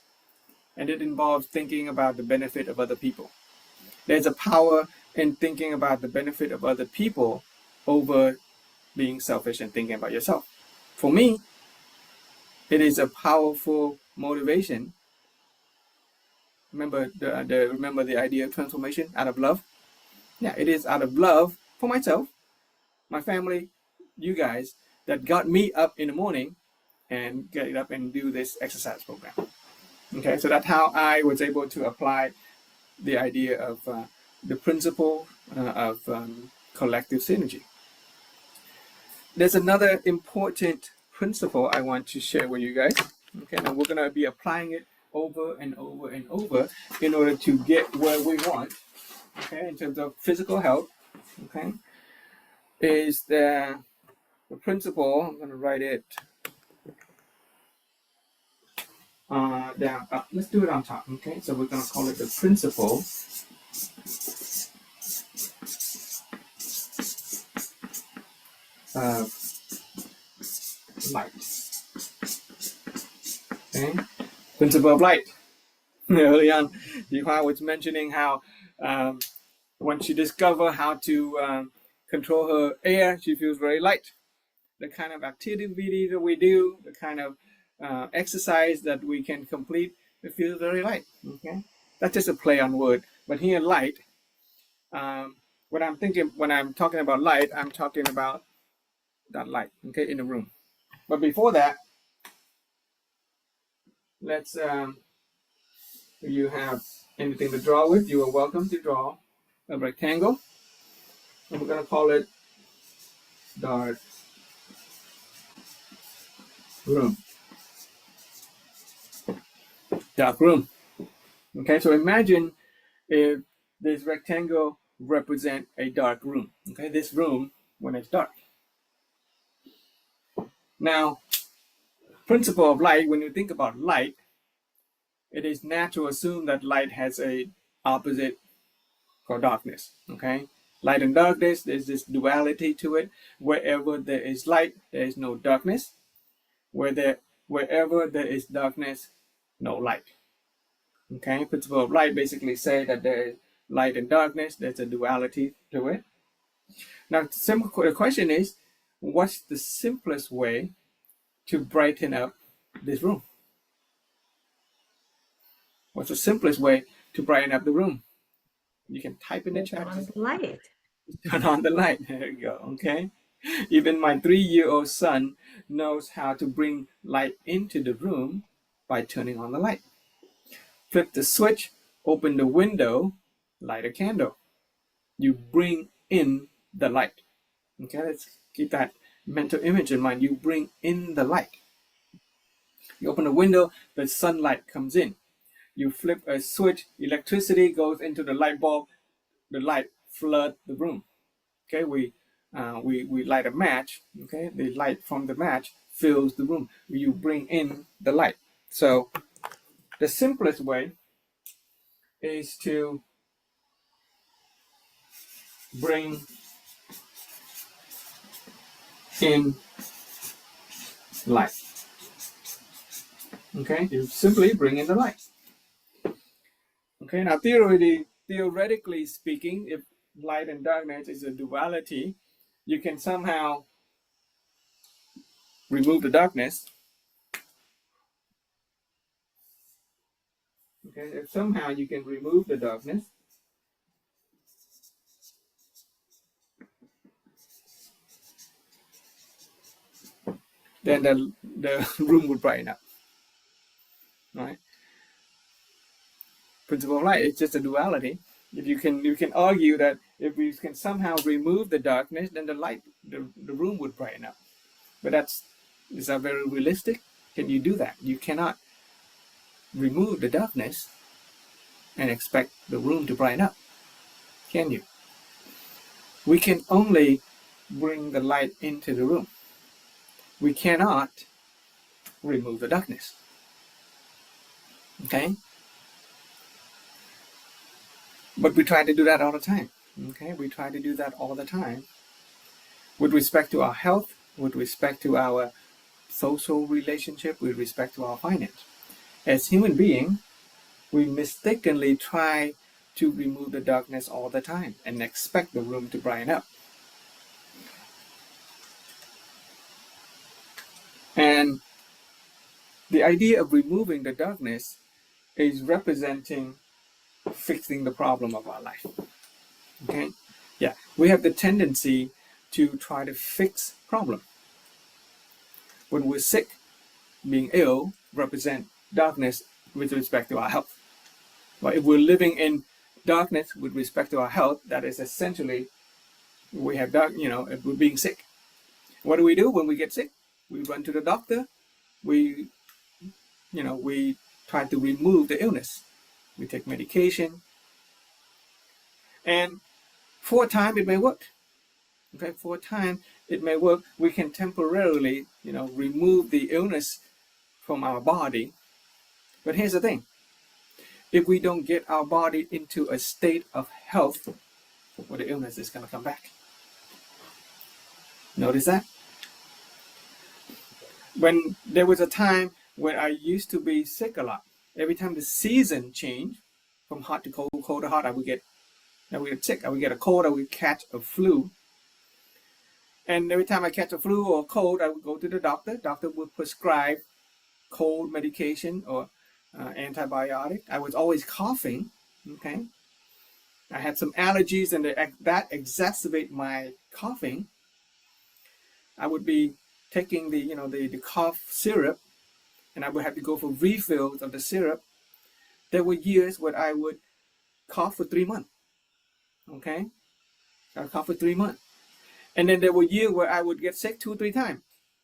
[SPEAKER 1] and it involves thinking about the benefit of other people. There's a power in thinking about the benefit of other people over being selfish and thinking about yourself. For me, it is a powerful motivation. Remember the idea of transformation out of love? Yeah, it is out of love for myself, my family, you guys, that got me up in the morning and get up and do this exercise program. Okay, so that's how I was able to apply the idea of the principle of collective synergy. There's another important principle I want to share with you guys. Okay, and we're going to be applying it over and over and over in order to get where we want. Okay, in terms of physical health. Okay, is the principle. I'm going to write it down. Let's do it on top. Okay, so we're going to call it the principle of light. Okay, principle of light. Early on, Yihua was mentioning how once she discovered how to control her air, she feels very light. The kind of activity that we do, the kind of exercise that we can complete, it feels very light. Okay, that's just a play on word. But here, light. When I'm talking about light, I'm talking about that light. Okay, in the room. But before that, let's. If you have anything to draw with, you are welcome to draw a rectangle, and we're going to call it dark room. Dark room. Okay, so imagine if this rectangle represent a dark room. Okay, this room when it's dark. Now, principle of light, when you think about light, it is natural to assume that light has a opposite for darkness. Okay, light and darkness, there's this duality to it. Wherever there is light, there is no darkness. Wherever there is darkness, no light. Okay, principle of light basically say that there is light and darkness. There's a duality to it. Now, the question is, what's the simplest way to brighten up this room? What's the simplest way to brighten up the room? You can type in the chat.
[SPEAKER 5] Turn on the light.
[SPEAKER 1] Turn on the light. There you go. Okay. Even my 3-year-old son knows how to bring light into the room by turning on the light. Flip the switch, open the window, light a candle. You bring in the light. Okay, let's keep that mental image in mind. You bring in the light. You open the window, the sunlight comes in. You flip a switch, electricity goes into the light bulb, the light floods the room. Okay, we light a match. Okay, the light from the match fills the room. You bring in the light. So the simplest way is to bring in light. Okay, you simply bring in the light. Okay, now theoretically speaking, if light and darkness is a duality, you can somehow remove the darkness. Okay, if somehow you can remove the darkness, then the room would brighten up. Right? Principle of light is just a duality. If you can argue that if we can somehow remove the darkness, then the room would brighten up. But is that very realistic? Can you do that? You cannot remove the darkness and expect the room to brighten up, can you? We can only bring the light into the room. We cannot remove the darkness. Okay? But we try to do that all the time. Okay? We try to do that all the time with respect to our health, with respect to our social relationship, with respect to our finance. As human beings, we mistakenly try to remove the darkness all the time and expect the room to brighten up. And the idea of removing the darkness is representing fixing the problem of our life. Okay? Yeah, we have the tendency to try to fix problem. When we're sick, being ill represent darkness with respect to our health. But if we're living in darkness with respect to our health, that is essentially we have dark, if we're being sick. What do we do when we get sick? We run to the doctor. We try to remove the illness. We take medication. And for a time it may work. Okay, for a time it may work. We can temporarily, remove the illness from our body. But here's the thing. If we don't get our body into a state of health, well, the illness is going to come back. Notice that? When there was a time when I used to be sick a lot. Every time the season changed from hot to cold, cold to hot, I would get sick. I would get a cold. I would catch a flu. And every time I catch a flu or a cold, I would go to the doctor. Doctor would prescribe cold medication or antibiotic. I was always coughing. Okay. I had some allergies, and that exacerbate my coughing. I would be taking the cough syrup, and I would have to go for refills of the syrup. There were years where I would cough for 3 months. Okay, I would cough for 3 months, and then there were years where I would get sick 2 or 3 times.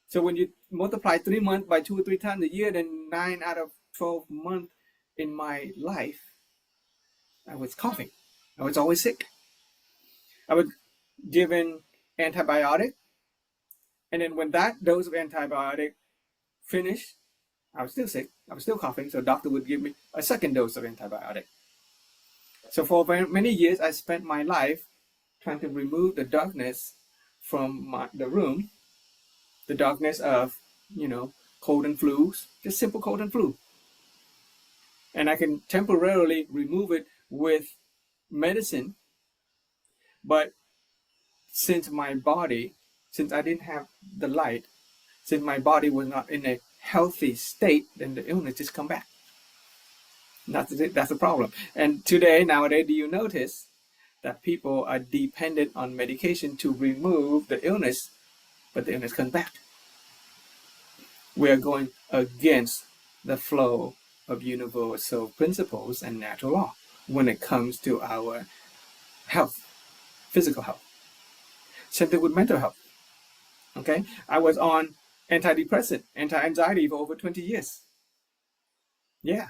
[SPEAKER 1] So when you multiply 3 months by 2 or 3 times a year, then 9 out of 12 months in my life, I was coughing. I was always sick. I was given antibiotic, and then when that dose of antibiotic finished, I was still sick. I was still coughing, so the doctor would give me a second dose of antibiotic. So for many years, I spent my life trying to remove the darkness from the room, the darkness of, cold and flus, just simple cold and flu. And I can temporarily remove it with medicine, but since I didn't have the light, since my body was not in a healthy state, then the illness just come back. That's the problem. And nowadays, do you notice that people are dependent on medication to remove the illness, but the illness comes back? We are going against the flow of universal principles and natural law when it comes to our health, physical health. Same thing with mental health. Okay, I was on antidepressant, anti-anxiety for over 20 years. Yeah.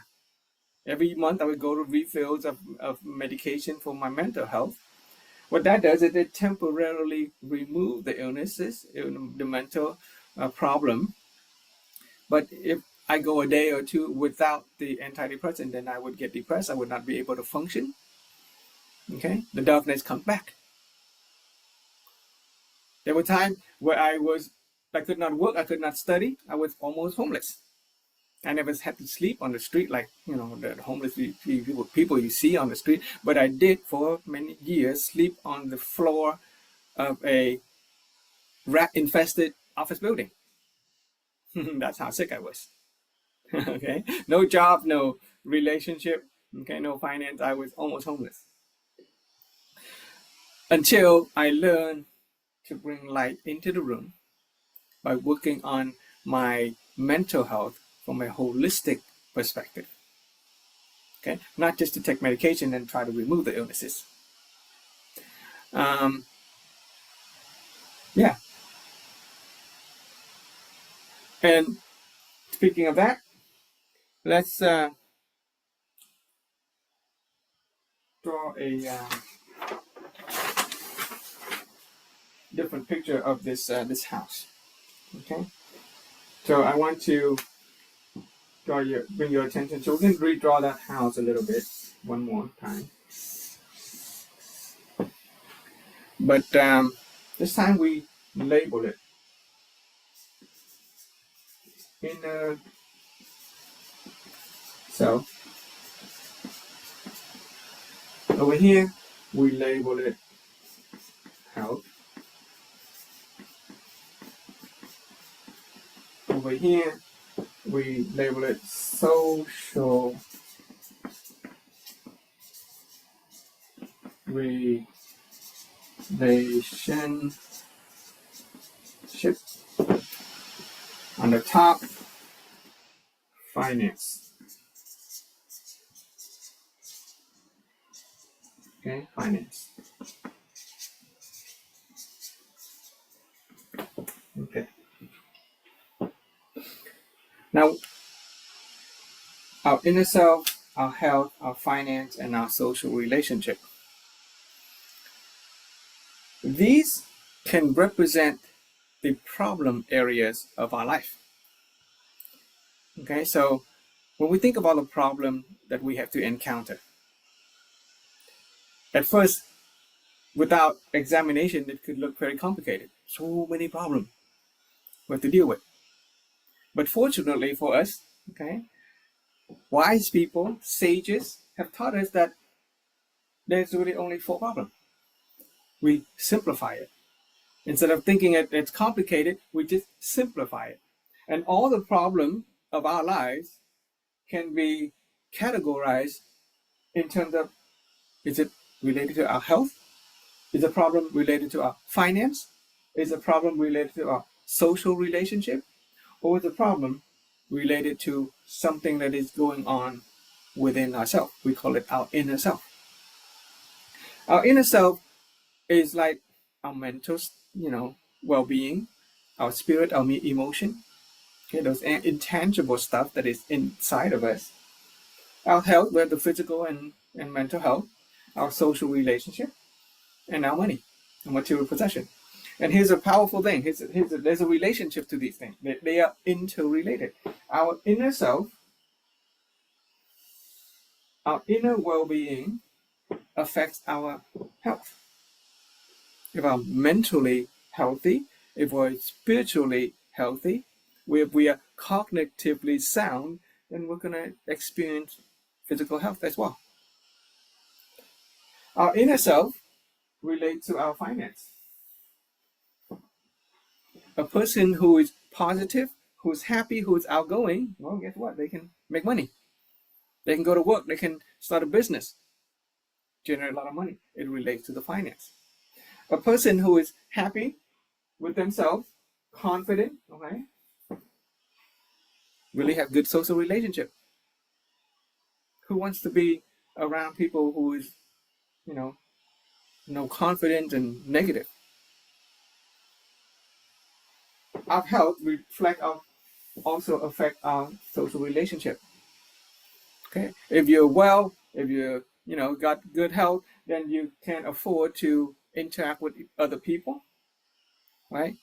[SPEAKER 1] Every month I would go to refills of medication for my mental health. What that does is it temporarily removes the illnesses, the mental problem. But if I go a day or two without the antidepressant, then I would get depressed. I would not be able to function. Okay, the darkness comes back. There were times where I could not work, I could not study. I was almost homeless. I never had to sleep on the street like, the homeless people you see on the street. But I did for many years sleep on the floor of a rat-infested office building. That's how sick I was. Okay, no job, no relationship, okay, no finance. I was almost homeless. Until I learned to bring light into the room by working on my mental health from a holistic perspective. Okay, not just to take medication and try to remove the illnesses. Yeah. And speaking of that, let's draw a different picture of this this house. Okay. So I want to bring your attention. So we can redraw that house a little bit one more time. But this time we label it inner self. Over here, we label it health. Over here, we label it social relationship. On the top, finance. Okay, finance. Okay. Now, our inner self, our health, our finance, and our social relationship. These can represent the problem areas of our life. Okay, so when we think about a problem that we have to encounter, at first, without examination, it could look very complicated. So many problems we have to deal with. But fortunately for us, okay, wise people, sages, have taught us that there's really only 4 problems. We simplify it. Instead of thinking it's complicated, we just simplify it. And all the problems of our lives can be categorized in terms of, is it related to our health? Is a problem related to our finance? Is a problem related to our social relationship? Or is a problem related to something that is going on within ourselves? We call it our inner self. Our inner self is like our mental, well-being, our spirit, our emotion, okay, those intangible stuff that is inside of us. Our health, we have the physical and mental health, our social relationship, and our money, and material possession. And here's a powerful thing. There's a relationship to these things. They are interrelated. Our inner self, our inner well-being affects our health. If we're mentally healthy, if we're spiritually healthy, if we are cognitively sound, then we're going to experience physical health as well. Our inner self relates to our finance. A person who is positive, who's happy, who's outgoing, well, guess what? They can make money. They can go to work. They can start a business, generate a lot of money. It relates to the finance. A person who is happy with themselves, confident, okay, really have good social relationship. Who wants to be around people who is, no confident and negative? Our health also affect our social relationship. Okay, if you're well, if you got good health, then you can afford to interact with other people, right?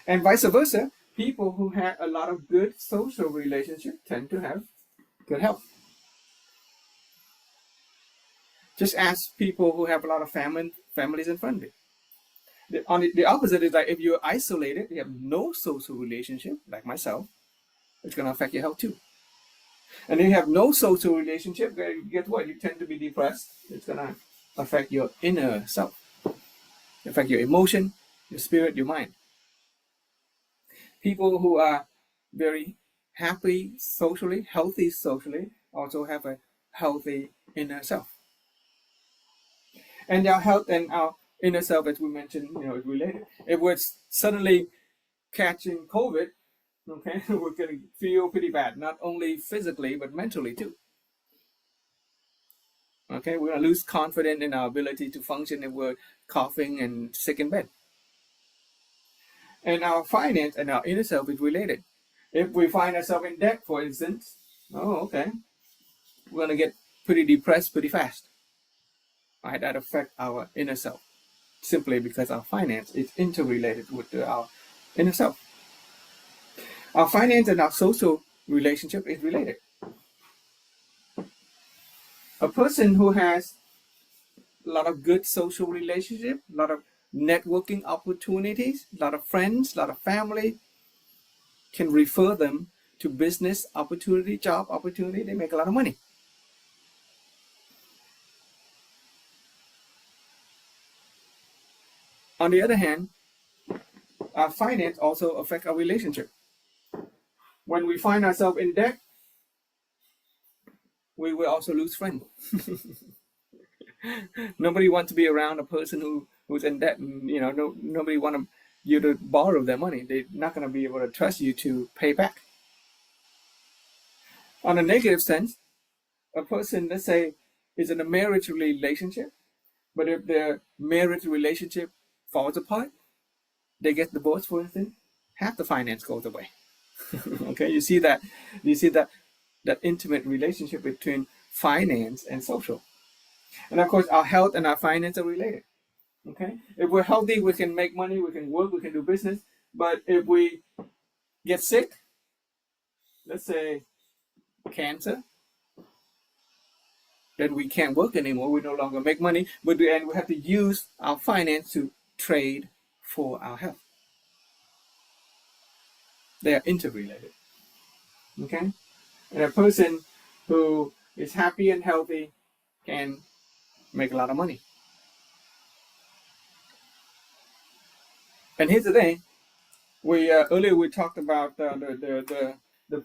[SPEAKER 1] And vice versa. People who have a lot of good social relationships tend to have good health. Just ask people who have a lot of families and friends. The opposite is like if you're isolated, you have no social relationship, like myself, it's going to affect your health too. And if you have no social relationship, guess what? You tend to be depressed. It's going to affect your inner self, affect your emotion, your spirit, your mind. People who are very happy socially, healthy socially, also have a healthy inner self. And our health and our inner self, as we mentioned, is related. If we're suddenly catching COVID, okay, we're going to feel pretty bad, not only physically, but mentally too. Okay, we're going to lose confidence in our ability to function if we're coughing and sick in bed. And our finance and our inner self is related. If we find ourselves in debt, for instance, okay, we're going to get pretty depressed pretty fast. Right? That affects our inner self simply because our finance is interrelated with our inner self. Our finance and our social relationship is related. A person who has a lot of good social relationship, a lot of networking opportunities, a lot of friends, a lot of family, can refer them to business opportunity, job opportunity. They make a lot of money. On the other hand, our finance also affect our relationship. When we find ourselves in debt, we will also lose friends. Nobody wants to be around a person who's in debt, and nobody want you to borrow their money. They're not going to be able to trust you to pay back. On a negative sense, a person, let's say, is in a marriage relationship, but if their marriage relationship falls apart, they get divorced, for instance, half the finance goes away. Okay, you see that intimate relationship between finance and social. And of course, our health and our finance are related. Okay, if we're healthy, we can make money, we can work, we can do business. But if we get sick, let's say cancer, then we can't work anymore. We no longer make money, but we have to use our finance to trade for our health. They are interrelated. Okay, and a person who is happy and healthy can make a lot of money. And here's the thing: we earlier we talked about the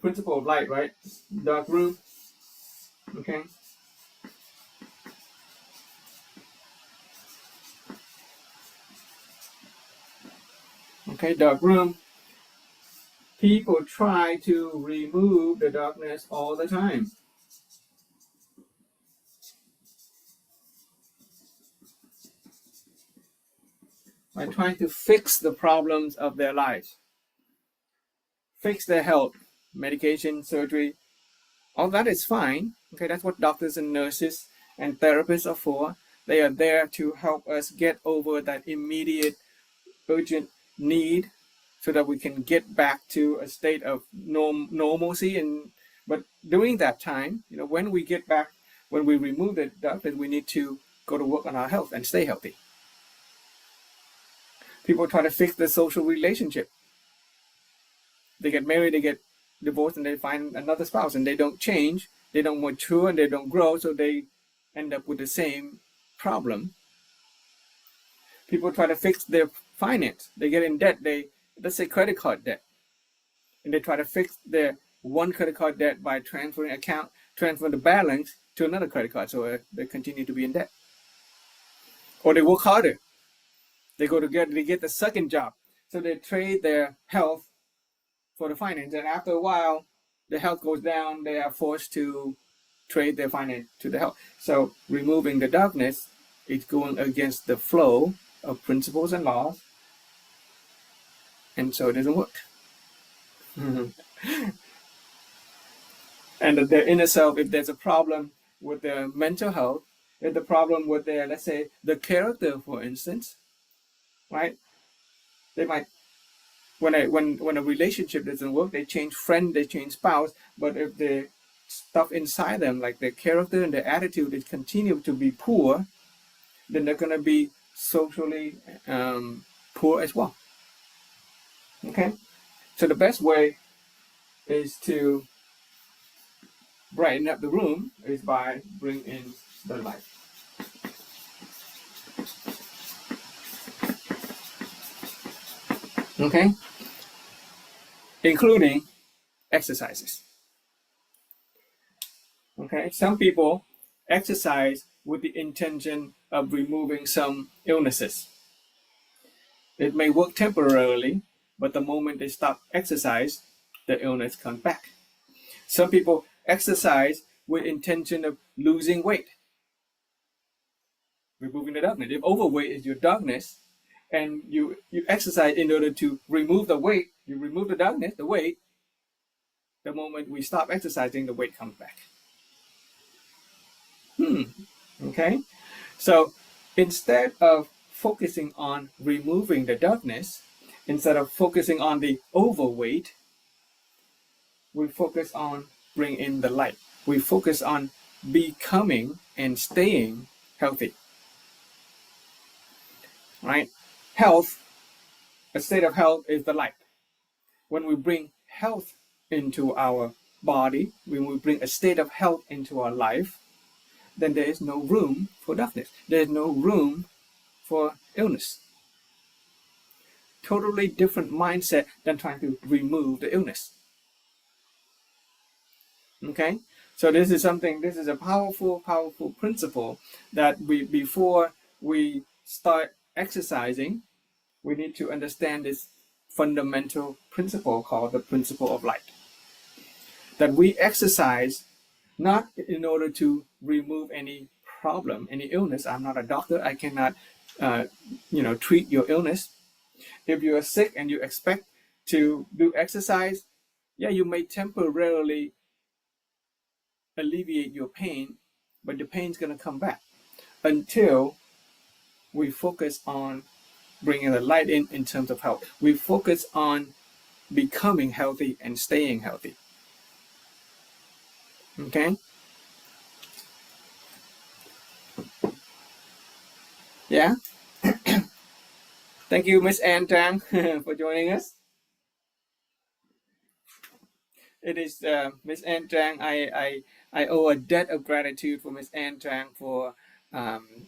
[SPEAKER 1] principle of light, right? Dark room. Okay. Okay, dark room. People try to remove the darkness all the time. By trying to fix the problems of their lives. Fix their health, medication, surgery, all that is fine. Okay, that's what doctors and nurses and therapists are for. They are there to help us get over that immediate, urgent need so that we can get back to a state of normalcy. But during that time, when we get back, when we remove the darkness, we need to go to work on our health and stay healthy. People try to fix the social relationship. They get married, they get divorced, and they find another spouse, and they don't change, they don't mature, and they don't grow, so they end up with the same problem. People try to fix their finance. They get in debt. Let's say credit card debt, and they try to fix their one credit card debt by transferring the balance to another credit card, so they continue to be in debt. Or they work harder. They get the second job, so they trade their health for the finance, and after a while, the health goes down. They are forced to trade their finance to the health. So removing the darkness is going against the flow of principles and laws, and so it doesn't work. And their inner self, if there's a problem with their mental health, if the problem with their, let's say, the character, for instance, right? They might, when a relationship doesn't work, they change friend, they change spouse. But if the stuff inside them, like their character and their attitude, is continue to be poor, then they're going to be socially poor as well. Okay, so the best way is to brighten up the room is by bringing in the light. Okay, including exercises. Okay, some people exercise with the intention of removing some illnesses. It may work temporarily, but the moment they stop exercise, the illness comes back. Some people exercise with intention of losing weight. removing the darkness. If overweight is your darkness, and you exercise in order to remove the weight, you remove the darkness, the weight. The moment we stop exercising, the weight comes back. Okay, so instead of focusing on removing the darkness, instead of focusing on the overweight, we focus on bringing in the light. We focus on becoming and staying healthy. Right? Health, a state of health is the light. When we bring health into our body, when we bring a state of health into our life, then there is no room for darkness. There is no room for illness. Totally different mindset than trying to remove the illness. Okay? So this is a powerful, powerful principle that before we start exercising, we need to understand this fundamental principle called the principle of light. That we exercise not in order to remove any problem, any illness. I'm not a doctor. I cannot, treat your illness. If you are sick and you expect to do exercise, yeah, you may temporarily alleviate your pain, but the pain's going to come back until we focus on bringing the light in terms of health. We focus on becoming healthy and staying healthy. Okay? Yeah? Thank you, Miss Ann Tang, for joining us. It is Miss Ann Tang. I owe a debt of gratitude for Miss Ann Tang for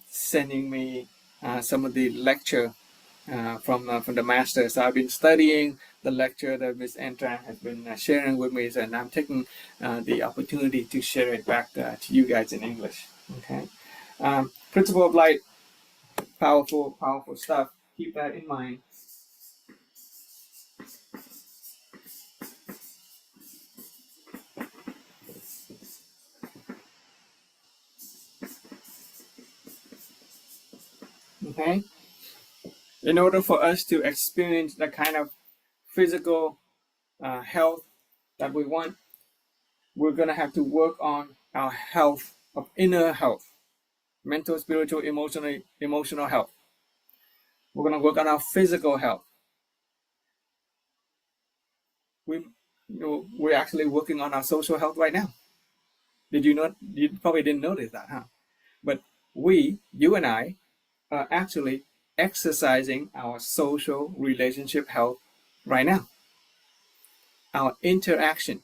[SPEAKER 1] sending me some of the lecture from the master. So I've been studying the lecture that Miss Ann Tang has been sharing with me, and I'm taking the opportunity to share it back to you guys in English. Okay, principle of light, powerful, powerful stuff. Keep that in mind. Okay, in order for us to experience the kind of physical health that we want, we're going to have to work on our health of inner health, mental, spiritual, emotional health. We're going to work on our physical health. We're actually working on our social health right now. You probably didn't notice that, huh? But you and I, are actually exercising our social relationship health right now. Our interaction.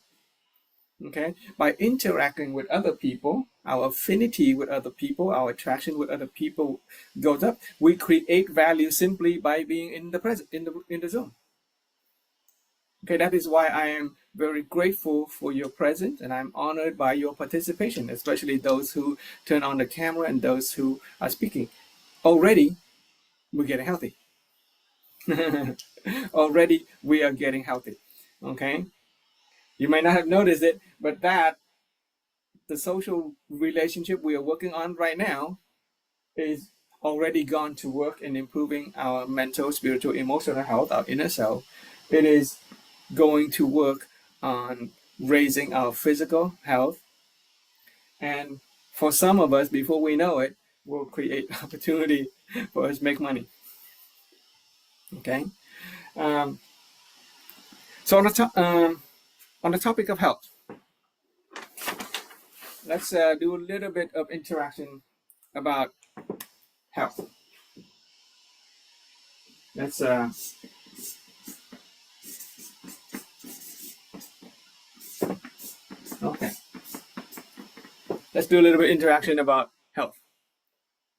[SPEAKER 1] Okay, by interacting with other people, our affinity with other people, our attraction with other people goes up. We create value simply by being in the present, in the zone. Okay, that is why I am very grateful for your presence, and I'm honored by your participation, especially those who turn on the camera and those who are speaking. Already, we're getting healthy. Already, we are getting healthy. Okay, you may not have noticed it, but the social relationship we are working on right now is already gone to work in improving our mental, spiritual, emotional health, our inner self. It is going to work on raising our physical health. And for some of us, before we know it, will create opportunity for us to make money. Okay? So on the topic of health, let's do a little bit of interaction about health. Let's okay. Let's do a little bit of interaction about health.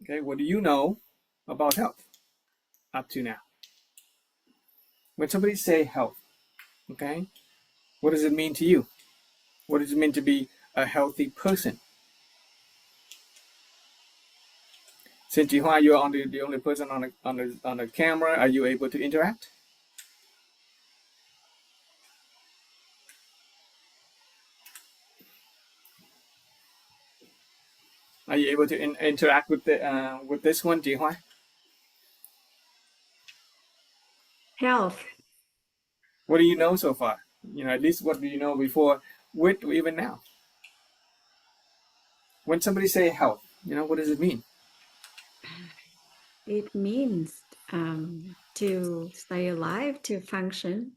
[SPEAKER 1] Okay, what do you know about health up to now? When somebody say health, okay, what does it mean to you? What does it mean to be a healthy person? Since you're the only person on the camera, are you able to interact? Are you able to interact with this one, Ji Hua?
[SPEAKER 5] Health.
[SPEAKER 1] What do you know so far? At least what do you know before, with or even now? When somebody say health, what does it mean?
[SPEAKER 5] It means to stay alive, to function.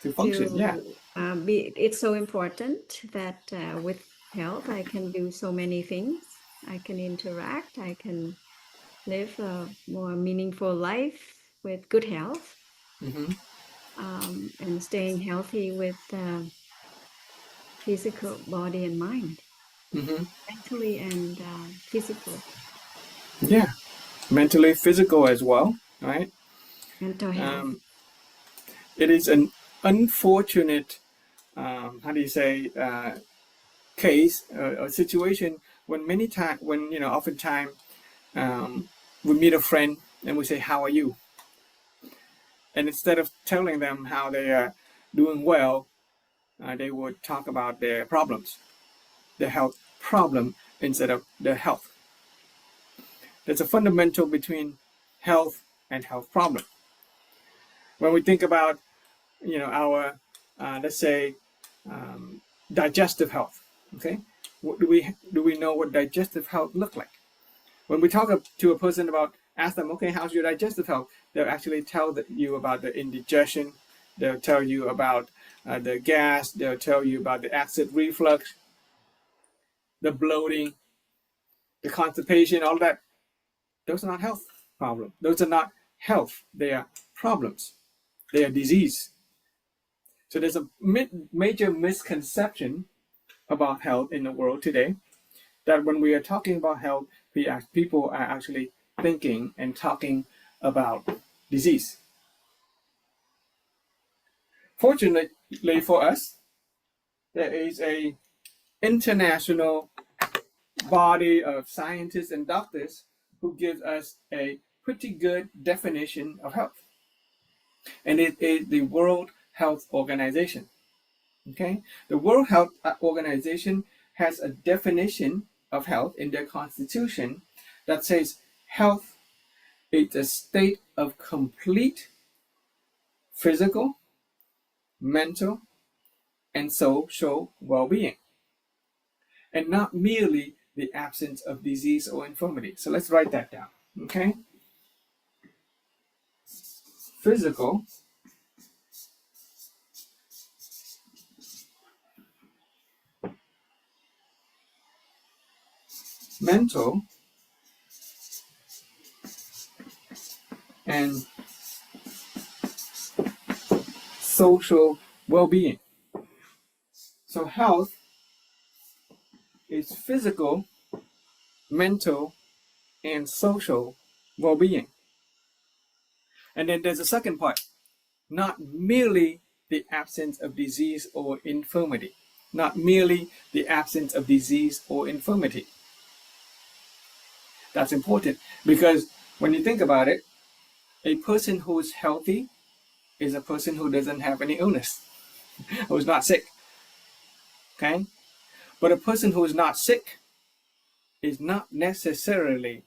[SPEAKER 1] To function, yeah.
[SPEAKER 5] It's so important that with health, I can do so many things. I can interact, I can live a more meaningful life with good health, and staying healthy with physical body and mind, mentally and physical.
[SPEAKER 1] Yeah, mentally, physical as well, right?
[SPEAKER 5] Mental health.
[SPEAKER 1] It is an unfortunate, how do you say, case or situation when oftentimes we meet a friend and we say, "How are you?" And instead of telling them how they are doing well, they would talk about their problems, the health problem instead of the health. There's a fundamental between health and health problem. When we think about, our, let's say, digestive health, okay? Do we know what digestive health look like? When we talk to a person ask them, okay, how's your digestive health? They'll actually tell you about the indigestion. They'll tell you about the gas. They'll tell you about the acid reflux, the bloating, the constipation, all that. Those are not health problems. Those are not health. They are problems. They are disease. So there's a major misconception about health in the world today, that when we are talking about health, people are actually thinking and talking about disease. Fortunately for us, there is a international body of scientists and doctors who gives us a pretty good definition of health. And it is the World Health Organization. Okay? The World Health Organization has a definition of health in their constitution that says health is a state of complete physical, mental, and social well-being, and not merely the absence of disease or infirmity. So let's write that down, okay? Physical, mental, and social well-being. So health is physical, mental, and social well-being. And then there's a second part, not merely the absence of disease or infirmity. Not merely the absence of disease or infirmity. That's important, because when you think about it, a person who is healthy is a person who doesn't have any illness, who is not sick. Okay? But a person who is not sick is not necessarily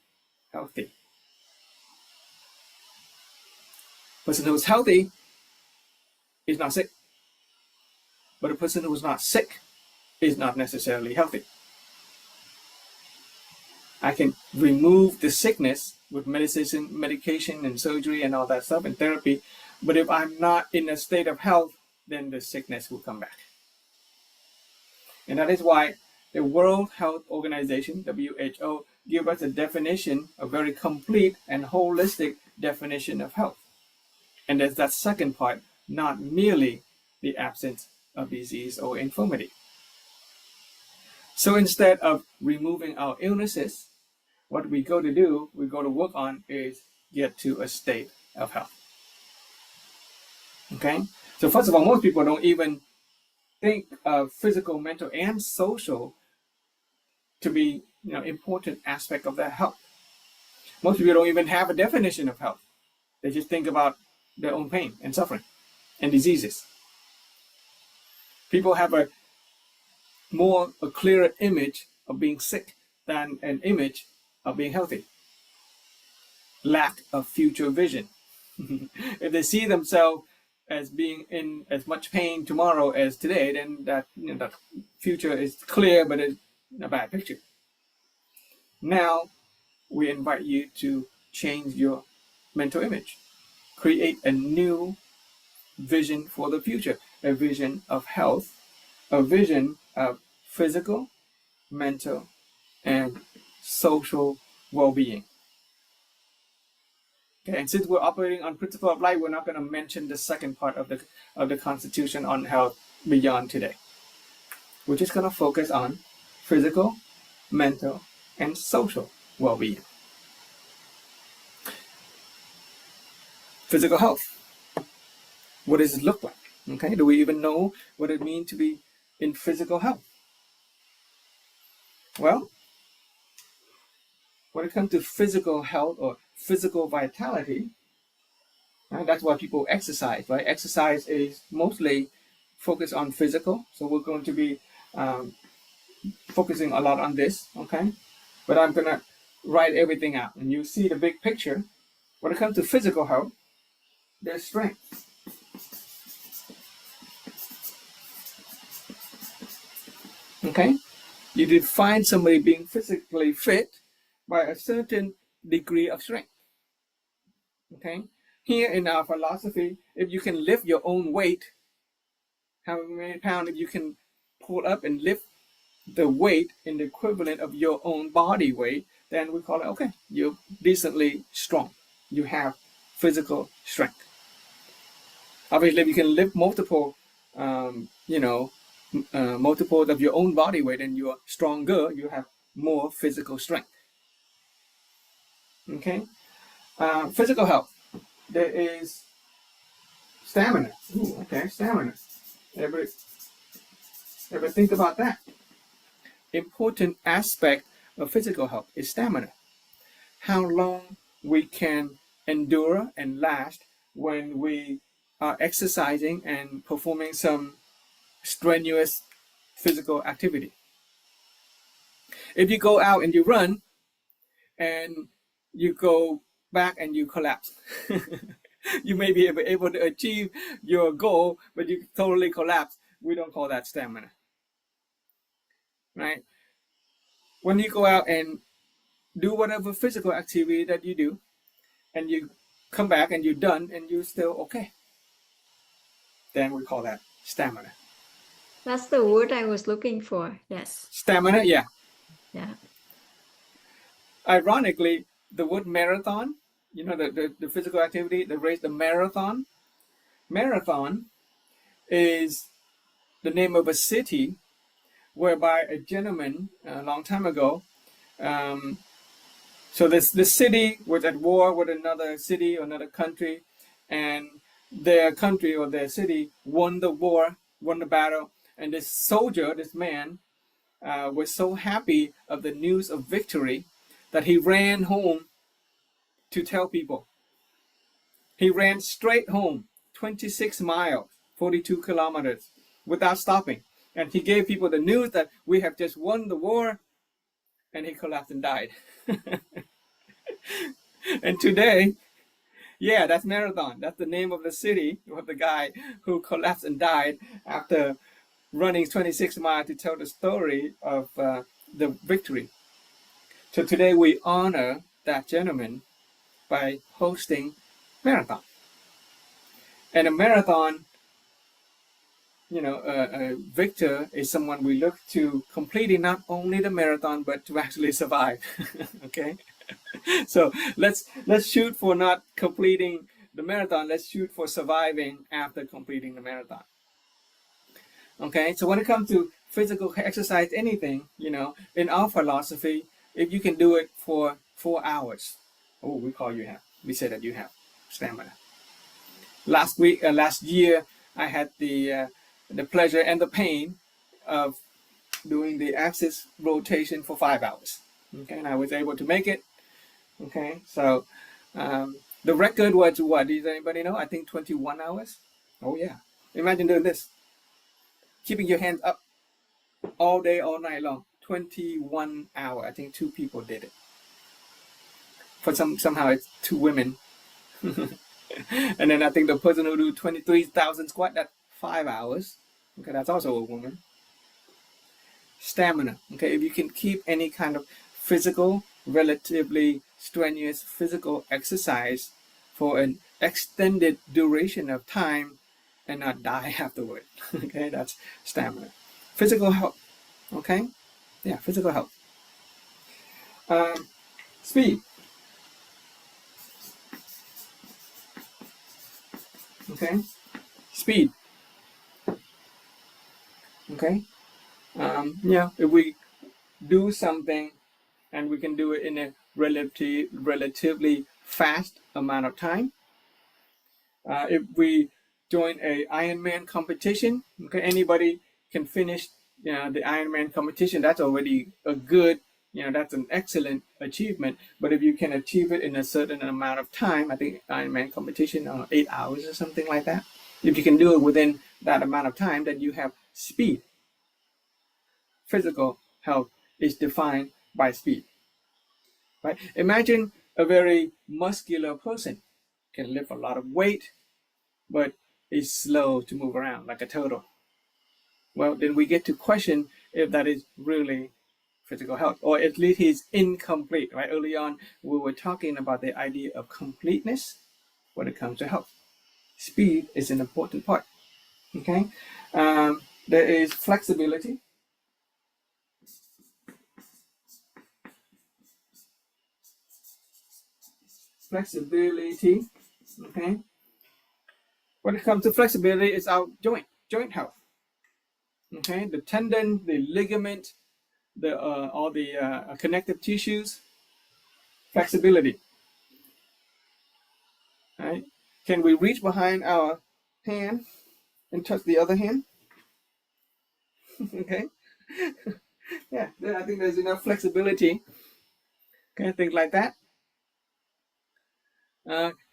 [SPEAKER 1] healthy. A person who is healthy is not sick. But a person who is not sick is not necessarily healthy. I can remove the sickness with medication and surgery and all that stuff and therapy, but if I'm not in a state of health, then the sickness will come back. And that is why the World Health Organization, WHO, gives us a definition, a very complete and holistic definition of health. And there's that second part, not merely the absence of disease or infirmity. So instead of removing our illnesses, what we go to work on is get to a state of health. Okay? So first of all, most people don't even think of physical, mental, and social to be important aspect of their health. Most people don't even have a definition of health. They just think about their own pain and suffering and diseases. People have a clearer image of being sick than an image of being healthy. Lack of future vision. If they see themselves as being in as much pain tomorrow as today, then that, that future is clear, but it's a bad picture. Now we invite you to change your mental image. Create a new vision for the future, a vision of health, a vision of physical, mental, and social well-being. Okay, and since we're operating on principle of life, we're not going to mention the second part of the Constitution on health beyond today. We're just going to focus on physical, mental, and social well-being. Physical health. What does it look like? Okay, do we even know what it means to be in physical health? Well, when it comes to physical health or physical vitality, right, that's why people exercise, right? Exercise is mostly focused on physical, so we're going to be focusing a lot on this, okay? But I'm going to write everything out, and you see the big picture. When it comes to physical health, there's strength. Okay? You define somebody being physically fit by a certain degree of strength. Okay? Here in our philosophy, if you can lift your own weight, how many pounds, if you can pull up and lift the weight in the equivalent of your own body weight, then we call it, okay, you're decently strong. You have physical strength. Obviously, if you can lift multiple, multiples of your own body weight, and you are stronger, you have more physical strength. Okay? Physical health. There is stamina. Ooh, okay, stamina. Ever think about that? Important aspect of physical health is stamina. How long we can endure and last when we are exercising and performing some strenuous physical activity. If you go out and you run and you go back and you collapse, you may be able to achieve your goal, but you totally collapse. We don't call that stamina, right? When you go out and do whatever physical activity that you do, and you come back and you're done and you're still okay, then we call that stamina.
[SPEAKER 5] That's the word I was looking for. Yes.
[SPEAKER 1] Stamina, yeah.
[SPEAKER 5] Yeah.
[SPEAKER 1] Ironically, the word marathon, the physical activity, the race, the marathon is the name of a city whereby a gentleman a long time ago, so this city was at war with another city or another country, and their country or their city won the war, won the battle, and this soldier, this man, was so happy of the news of victory that he ran home to tell people. He ran straight home, 26 miles, 42 kilometers, without stopping. And he gave people the news that we have just won the war, and he collapsed and died. And today, yeah, that's Marathon. That's the name of the city of the guy who collapsed and died after running 26 miles to tell the story of the victory. So today we honor that gentleman by hosting marathon. And a marathon, a victor is someone we look to completing not only the marathon, but to actually survive. Okay? So let's shoot for not completing the marathon. Let's shoot for surviving after completing the marathon. Okay? So when it comes to physical exercise, anything, in our philosophy, if you can do it for 4 hours, we say that you have stamina. Last year, I had the pleasure and the pain of doing the axis rotation for 5 hours. Okay, and I was able to make it. Okay, so the record was what? Does anybody know? I think 21 hours. Oh yeah! Imagine doing this, keeping your hands up all day, all night long. 21 hours. I think 2 people did it. For somehow it's 2 women. And then I think the person who do 23,000 squat, that's 5 hours. Okay, that's also a woman. Stamina. Okay, if you can keep any kind of physical, relatively strenuous physical exercise for an extended duration of time and not die afterward. Okay, that's stamina. Physical health. Okay, yeah, physical health. Speed. Okay, speed. Okay, yeah, if we do something and we can do it in a relatively fast amount of time. If we join a Ironman competition, okay, anybody can finish, the Ironman competition. That's already a good, that's an excellent achievement. But if you can achieve it in a certain amount of time, I think Ironman competition 8 hours or something like that. If you can do it within that amount of time, then you have speed. Physical health is defined by speed. Right? Imagine a very muscular person can lift a lot of weight, but is slow to move around like a turtle. Well, then we get to question if that is really physical health, or at least he's incomplete. Right? Early on, we were talking about the idea of completeness when it comes to health. Speed is an important part. Okay, there is flexibility. Flexibility. Okay. When it comes to flexibility, it's our joint health. Okay, the tendon, the ligament, all the connective tissues, flexibility. Right? Can we reach behind our hand and touch the other hand? Okay. Yeah, I think there's enough flexibility. Okay, things like that.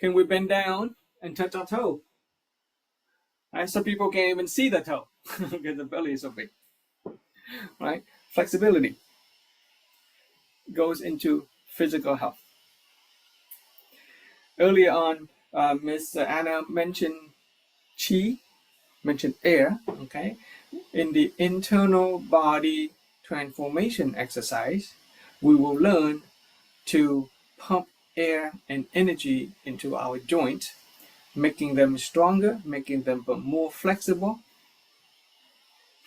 [SPEAKER 1] Can we bend down and touch our toe? Right? Some people can't even see the toe because the belly is so big. Right? Flexibility goes into physical health. Earlier on, Miss Anna mentioned chi, mentioned air. Okay, in the internal body transformation exercise, we will learn to pump air and energy into our joints, making them stronger, making them more flexible,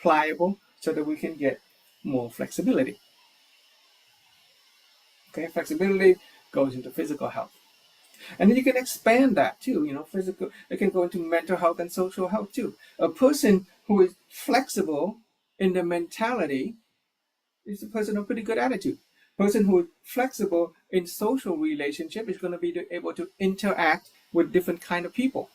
[SPEAKER 1] pliable, so that we can get more flexibility. Okay, flexibility goes into physical health. And then you can expand that too, physical, it can go into mental health and social health too. A person who is flexible in the mentality is a person of pretty good attitude. Person who is flexible in social relationship is going to be able to interact with different kind of people.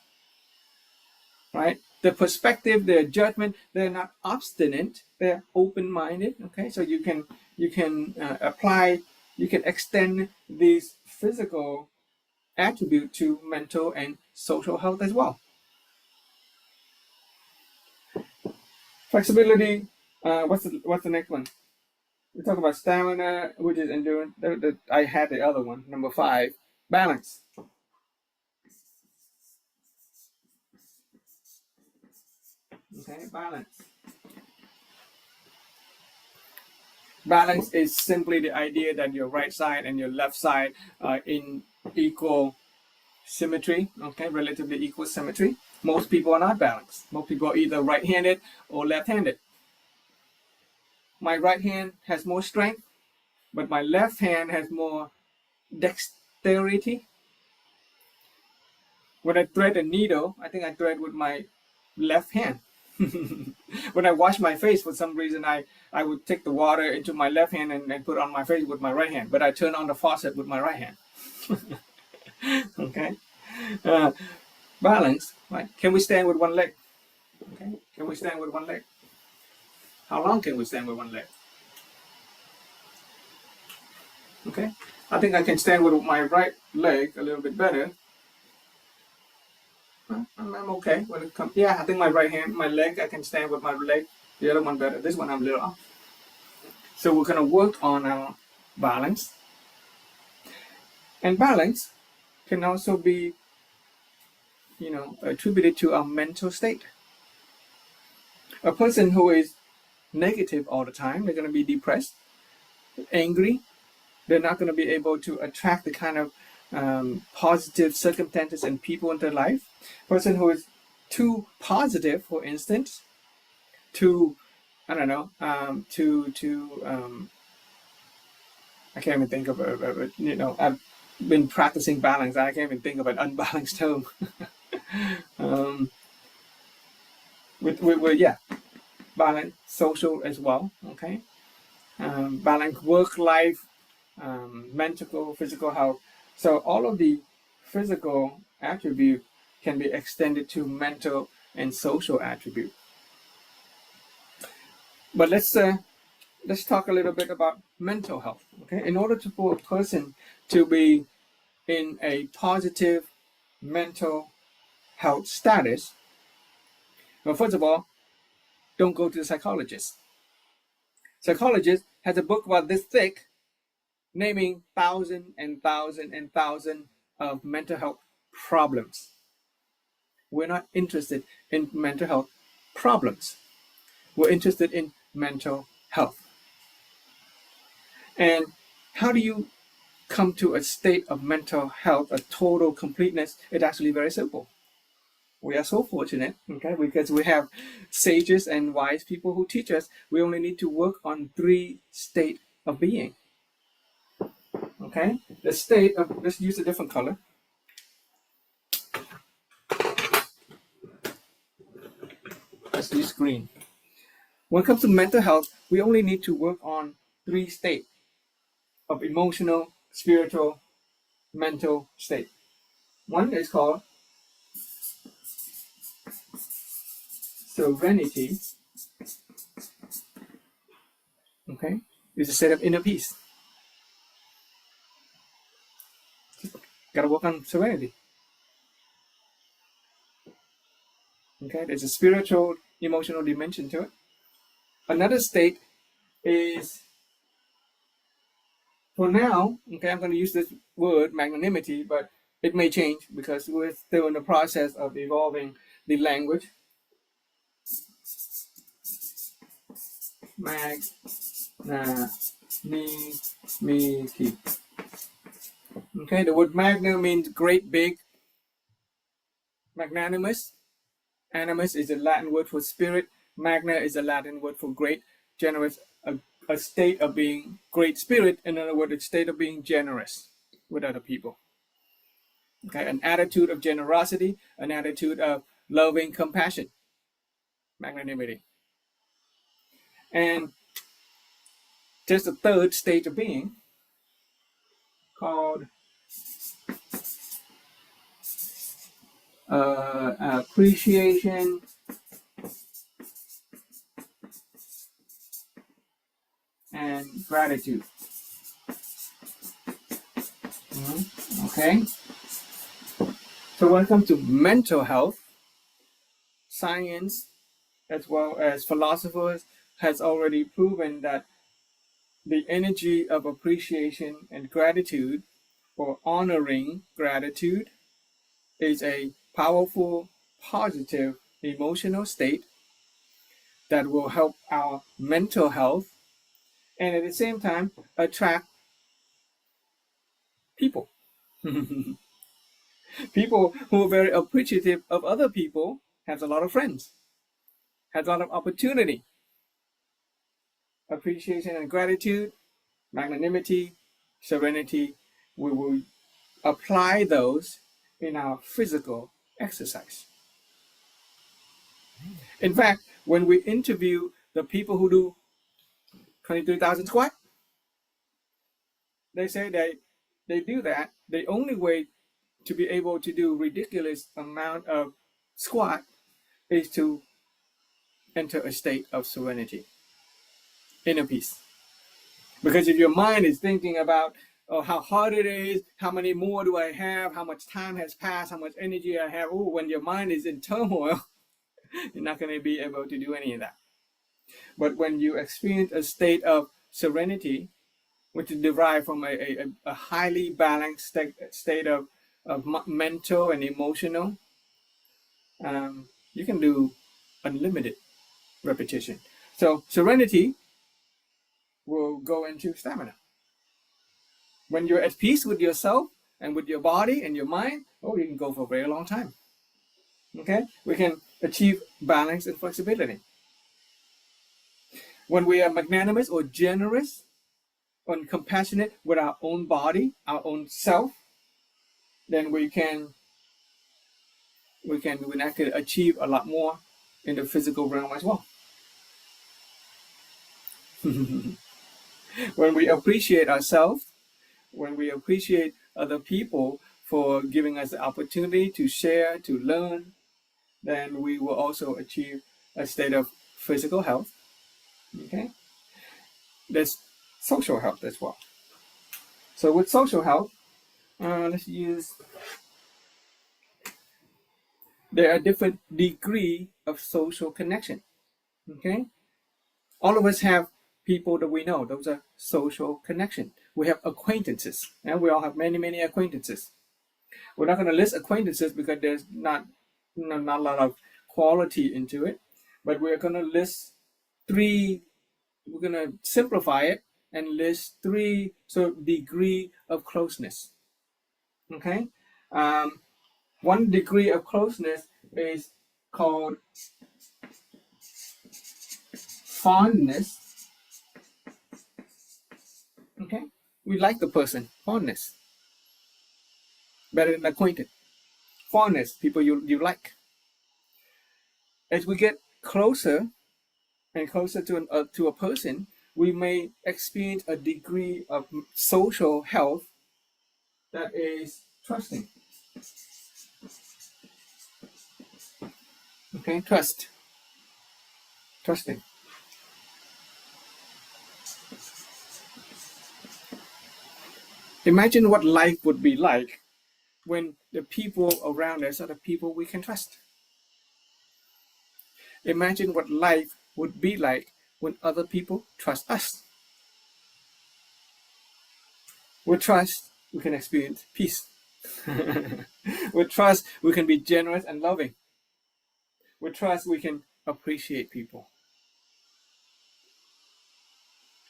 [SPEAKER 1] Right? Their perspective, their judgment, they're not obstinate, they're open-minded. Okay, so you can apply, you can extend these physical attribute to mental and social health as well. Flexibility. What's the next one? We talk about stamina, which is endurance. I had the other one, number 5. Balance. Okay, balance. Balance is simply the idea that your right side and your left side are in equal symmetry, okay, relatively equal symmetry. Most people are not balanced. Most people are either right-handed or left-handed. My right hand has more strength, but my left hand has more dexterity. When I thread a needle, I think I thread with my left hand. When I wash my face, for some reason, I would take the water into my left hand and put it on my face with my right hand, but I turn on the faucet with my right hand. Okay. Balance, right? Can we stand with one leg? Okay. Can we stand with one leg? How long can we stand with one leg? Okay. I think I can stand with my right leg a little bit better. I'm okay when it comes. Yeah, I think my right hand, my leg, I can stand with my leg. The other one better. This one I'm a little off. So we're going to work on our balance. And balance can also be, attributed to our mental state. A person who is negative all the time, they're going to be depressed, angry. They're not going to be able to attract the kind of positive circumstances and people into their life. Person who is too positive, for instance, too, I don't know, I can't even think of I've been practicing balance. I can't even think of an unbalanced term. Balance, social as well. Okay, balance, work life, mental, physical health. So all of the physical attribute can be extended to mental and social attribute. But let's talk a little bit about mental health. Okay, in order for a person to be in a positive mental health status, well, first of all, don't go to the psychologist. Psychologist has a book about this thick, naming thousand and thousand and thousand of mental health problems. We're not interested in mental health problems. We're interested in mental health. And how do you come to a state of mental health, a total completeness? It's actually very simple. We are so fortunate, okay, because we have sages and wise people who teach us we only need to work on 3 states of being. Okay, the state of, let's use a different color. Let's use green. When it comes to mental health, we only need to work on 3 states of emotional, spiritual, mental state. One is called serenity. Okay, it's a state of inner peace. Gotta work on serenity. Okay, there's a spiritual, emotional dimension to it. Another state is, for now, okay, I'm going to use this word magnanimity, but it may change because we're still in the process of evolving the language. Magnanimity. Okay, the word magna means great, big. Magnanimous. Animus is a Latin word for spirit. Magna is a Latin word for great. Generous, a state of being great spirit. In other words, a state of being generous with other people. Okay, an attitude of generosity, an attitude of loving compassion, magnanimity. And there's a third state of being called appreciation and gratitude. Okay. So when it comes to mental health, science as well as philosophers has already proven that the energy of appreciation and gratitude, or honoring gratitude, is a powerful, positive emotional state that will help our mental health and at the same time attract people. People who are very appreciative of other people has a lot of friends, has a lot of opportunity. Appreciation and gratitude, magnanimity, serenity, we will apply those in our physical exercise. In fact, when we interview the people who do 23,000 squat, they say they do that. The only way to be able to do ridiculous amount of squat is to enter a state of serenity, inner peace. Because if your mind is thinking about how hard it is, how many more do I have, how much time has passed, how much energy I have, when your mind is in turmoil, you're not going to be able to do any of that. But when you experience a state of serenity, which is derived from a highly balanced state of mental and emotional, you can do unlimited repetition. So serenity will go into stamina. When you're at peace with yourself and with your body and your mind, oh, you can go for a very long time. Okay, we can achieve balance and flexibility. When we are magnanimous or generous and compassionate with our own body, our own self, then we can actually achieve a lot more in the physical realm as well. When we appreciate ourselves, when we appreciate other people for giving us the opportunity to share, to learn, then we will also achieve a state of physical health. Okay, there's social health as well. So with social health, let's use, there are different degree of social connection. Okay, all of us have people that we know. Those are social connection. We have acquaintances, and we all have many acquaintances. We're not going to list acquaintances because there's not a lot of quality into it, but we're going to list three. We're going to simplify it and list three degree of closeness. Okay, one degree of closeness is called fondness. Okay, we like the person. Fondness, better than acquainted. Fondness, people you like. As we get closer and closer to a person, we may experience a degree of social health that is trusting. Okay, trusting. Imagine what life would be like when the people around us are the people we can trust. Imagine what life would be like when other people trust us. With trust, we can experience peace. With trust, we can be generous and loving. With trust, we can appreciate people.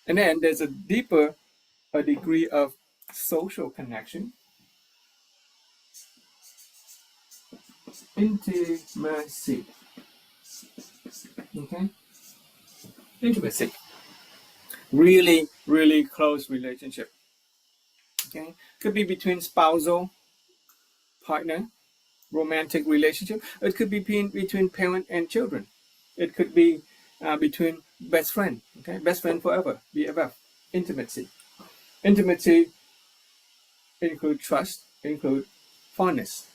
[SPEAKER 1] And then there's a degree of social connection. Intimacy. Okay? Intimacy. Really close relationship. Okay? Could be between spousal, partner, romantic relationship. It could be between parent and children. It could be between best friend. Okay? Best friend forever. BFF. Intimacy. Intimacy include trust, include fondness.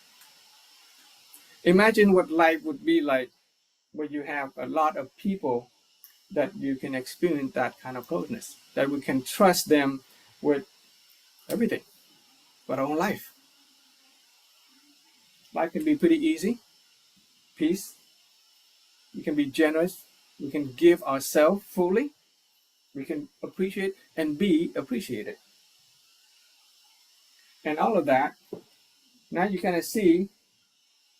[SPEAKER 1] Imagine what life would be like when you have a lot of people that you can experience that kind of closeness, that we can trust them with everything but our own life. Life can be pretty easy, peace. We can be generous. We can give ourselves fully. We can appreciate and be appreciated. And all of that, now you kind of see,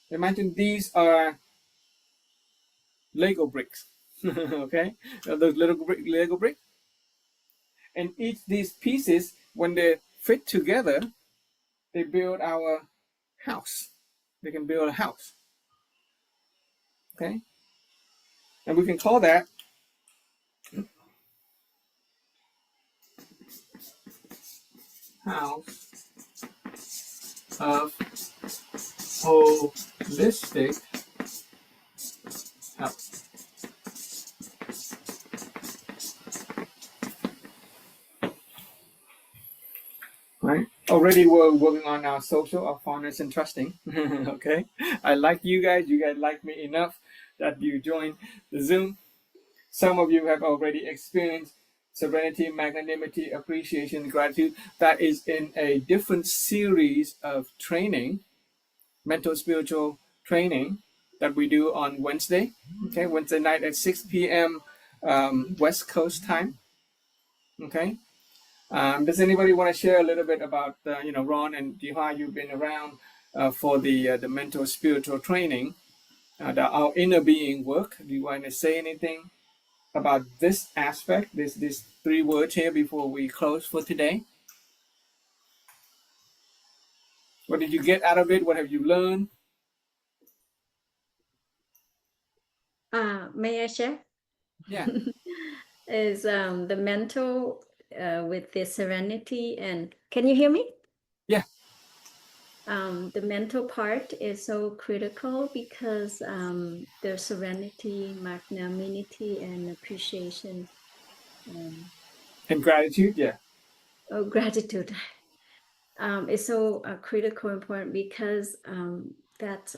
[SPEAKER 1] imagine these are Lego bricks. Okay, those little Lego bricks. And each these pieces, when they fit together, they build our house. They can build a house. Okay, and we can call that house of holistic health. Right? Already we're working on our social, our fondness and trusting. Okay, I like you guys. You guys like me enough that you join the Zoom. Some of you have already experienced serenity, magnanimity, appreciation, gratitude. That is in a different series of training, mental spiritual training that we do on Wednesday. Okay, Wednesday night at 6 p.m. West Coast time. Okay. Does anybody want to share a little bit about, Ron and Diha, you've been around for the mental spiritual training, our inner being work. Do you want to say anything about this aspect, these 3 words here before we close for today? What did you get out of it? What have you learned?
[SPEAKER 5] May I share?
[SPEAKER 1] Yeah.
[SPEAKER 5] Is the mental with the serenity, and can you hear me?
[SPEAKER 1] Yeah.
[SPEAKER 5] The mental part is so critical because their serenity, magnanimity, and appreciation.
[SPEAKER 1] And gratitude. Yeah.
[SPEAKER 5] Oh, gratitude. Is so critical, important because that's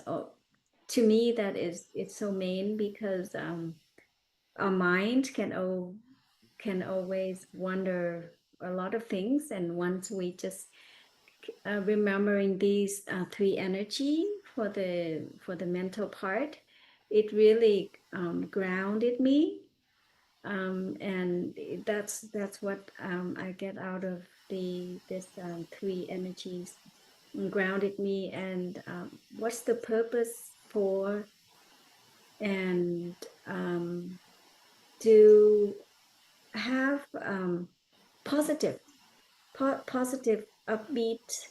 [SPEAKER 5] to me that is it's so main because our mind can always wonder a lot of things, and once we just remembering these 3 energy for the mental part, it really grounded me, and that's what I get out of this 3 energies, grounded me, and what's the purpose for, and to have positive upbeat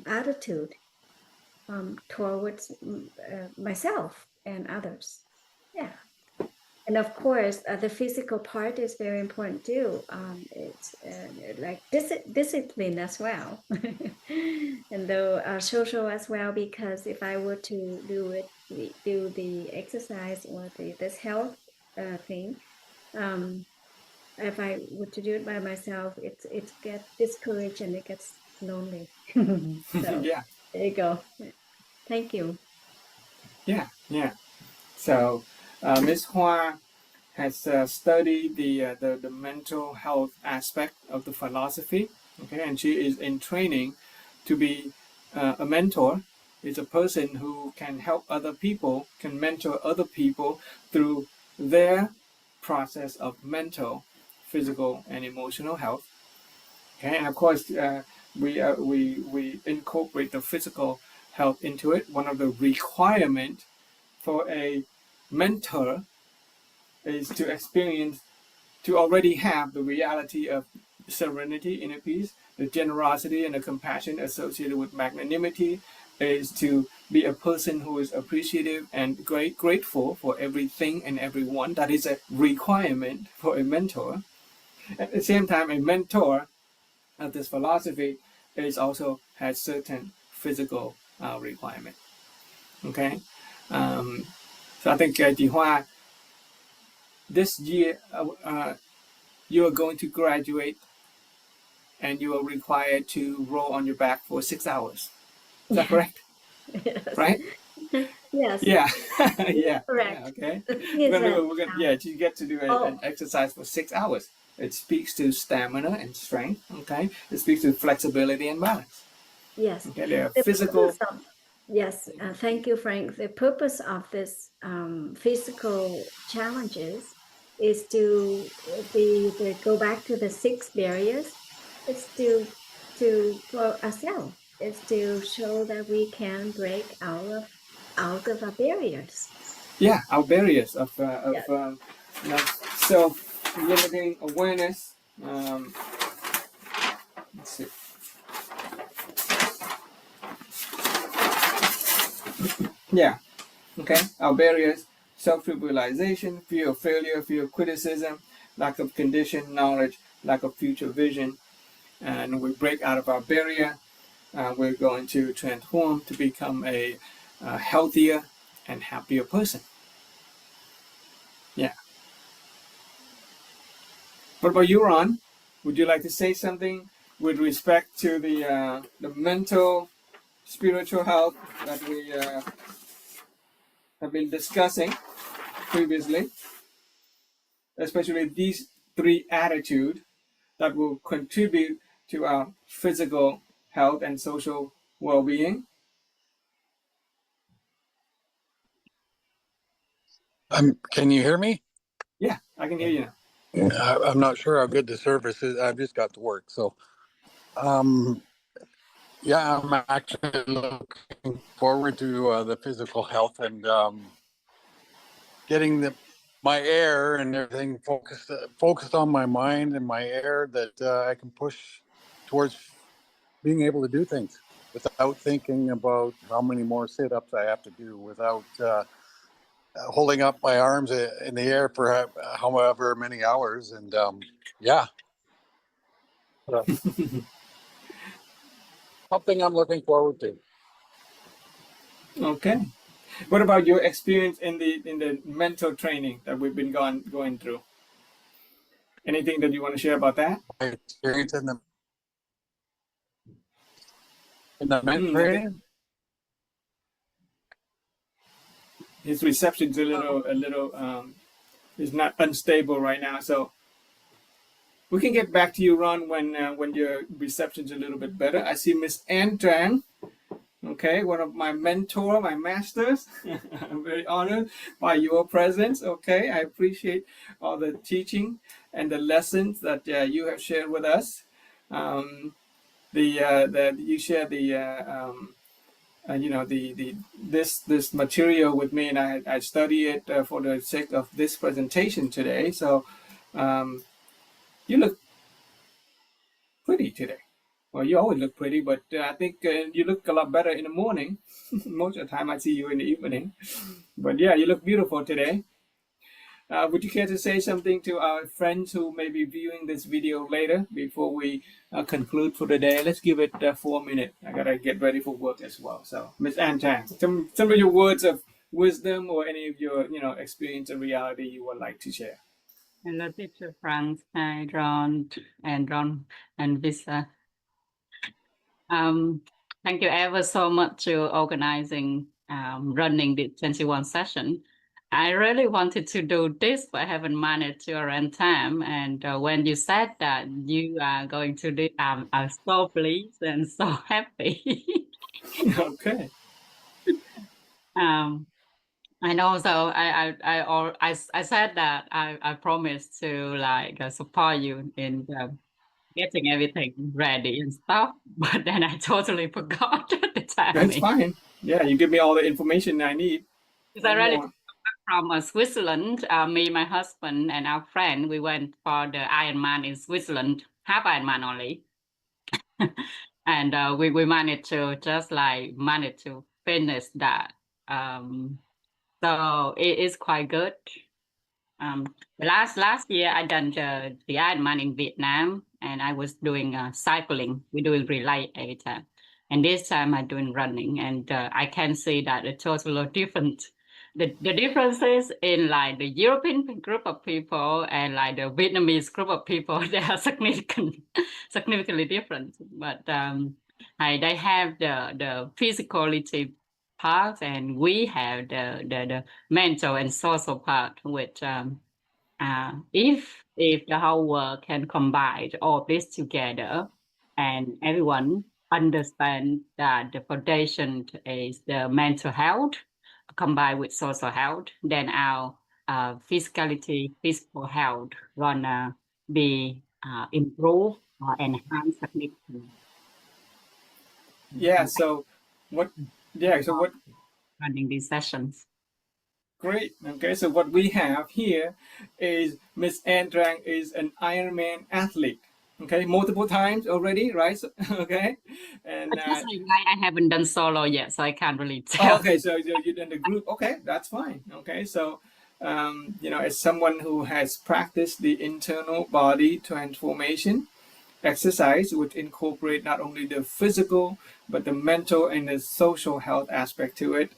[SPEAKER 5] attitude towards myself and others. Yeah. And of course, the physical part is very important too. It's like discipline as well, and though social as well. Because if I were to do the exercise or this health thing, if I were to do it by myself, it gets discouraged and it gets lonely. So
[SPEAKER 1] Yeah.
[SPEAKER 5] there you go. Thank you.
[SPEAKER 1] Yeah. Yeah. So Ms. Hua has studied the mental health aspect of the philosophy. Okay, and she is in training to be a mentor. Is a person who can help other people, can mentor other people through their process of mental, physical, and emotional health. Okay, and of course, we incorporate the physical health into it. One of the requirement for a mentor is to experience, to already have the reality of serenity, inner peace, the generosity and the compassion associated with magnanimity, is to be a person who is appreciative and grateful for everything and everyone. That is a requirement for a mentor. At the same time, a mentor of this philosophy is also has certain physical requirement. Okay, so I think Dihua, this year you are going to graduate and you are required to roll on your back for 6 hours. Is that correct?
[SPEAKER 5] Yes.
[SPEAKER 1] Right?
[SPEAKER 5] Yes.
[SPEAKER 1] Yeah. Yeah.
[SPEAKER 5] Correct.
[SPEAKER 1] Yeah, okay.
[SPEAKER 5] The thing is that,
[SPEAKER 1] Yeah, you get to do
[SPEAKER 5] Oh.
[SPEAKER 1] an exercise for 6 hours. It speaks to stamina and strength. Okay. It speaks to flexibility and balance.
[SPEAKER 5] yes.
[SPEAKER 1] Okay. There are
[SPEAKER 5] The
[SPEAKER 1] physical.
[SPEAKER 5] purpose of, yes, thank you, Frank. The purpose of this physical challenges is to go back to the 6 barriers. It's to for ourselves. It's to show that we can break out of our barriers.
[SPEAKER 1] Yeah, our barriers of
[SPEAKER 5] Yes.
[SPEAKER 1] self-limiting awareness. Let's see. Yeah. Okay. Our barriers: self-realization, fear of failure, fear of criticism, lack of conditioned knowledge, lack of future vision. And we break out of our barrier. We're going to transform to become a healthier and happier person. Yeah. What about you, Ron? Would you like to say something with respect to the mental, spiritual health that we have been discussing previously, especially these 3 attitudes that will contribute to our physical health and social well-being?
[SPEAKER 2] Can you hear me?
[SPEAKER 1] Yeah, I can hear you now.
[SPEAKER 2] I'm not sure how good the service is. I've just got to work. So, yeah, I'm actually looking forward to the physical health and getting my air and everything focused on my mind and my air that I can push towards being able to do things without thinking about how many more sit-ups I have to do, without holding up my arms in the air for however many hours. And yeah, something I'm looking forward to.
[SPEAKER 1] Okay. What about your experience in the mental training that we've been going through? Anything that you want to share about that?
[SPEAKER 2] My experience in the men's
[SPEAKER 1] Okay.
[SPEAKER 2] training.
[SPEAKER 1] His reception's a little is not unstable right now, so we can get back to you, Ron, when your reception's a little bit better. I see Miss Ann Tran. Okay, one of my mentor, my masters. I'm very honored by your presence. Okay, I appreciate all the teaching and the lessons that you have shared with us. That you share this material with me, and I study it for the sake of this presentation today. So you look pretty today. Well, you always look pretty, but I think you look a lot better in the morning. Most of the time I see you in the evening. But yeah, you look beautiful today. Would you care to say something to our friends who may be viewing this video later before we conclude for the day? Let's give it 4 minutes. I gotta get ready for work as well. So, Miss Ann Tang, some of your words of wisdom or any of your experience and reality you would like to share.
[SPEAKER 6] Hello, teacher Frank. Hi, Ron and Visa. Thank you ever so much to organizing running the 21 session. I really wanted to do this, but I haven't managed to arrange time. And when you said that you are going to do, I'm so pleased and so happy.
[SPEAKER 1] Okay.
[SPEAKER 6] And also, I said that I promised to support you in getting everything ready and stuff, but then I totally forgot the timing.
[SPEAKER 1] That's fine. Yeah, you give me all the information I need.
[SPEAKER 6] Because I really from Switzerland, me, my husband, and our friend, we went for the Ironman in Switzerland, half Ironman only. And we managed to manage to finish that. So it is quite good. Last year I done the Ironman in Vietnam, and I was doing cycling. We're doing relay every time, and this time I'm doing running, and I can see that the totally different. The differences in like the European group of people and like the Vietnamese group of people, they are significantly different. But they have the physicality part, and we have the mental and social part, which if the whole world can combine all this together, and everyone understand that the foundation is the mental health combined with social health, then our physical health gonna be improved or enhanced significantly.
[SPEAKER 1] Yeah. So what? Yeah. So what?
[SPEAKER 6] Running these sessions.
[SPEAKER 1] Great. Okay, so what we have here is Miss Ann Trang is an Ironman athlete. Okay, multiple times already, right? So, okay, and
[SPEAKER 6] I haven't done solo yet, so I can't really tell.
[SPEAKER 1] okay, so you're in the group. Okay, that's fine. Okay, so as someone who has practiced the internal body transformation exercise, which incorporate not only the physical but the mental and the social health aspect to it.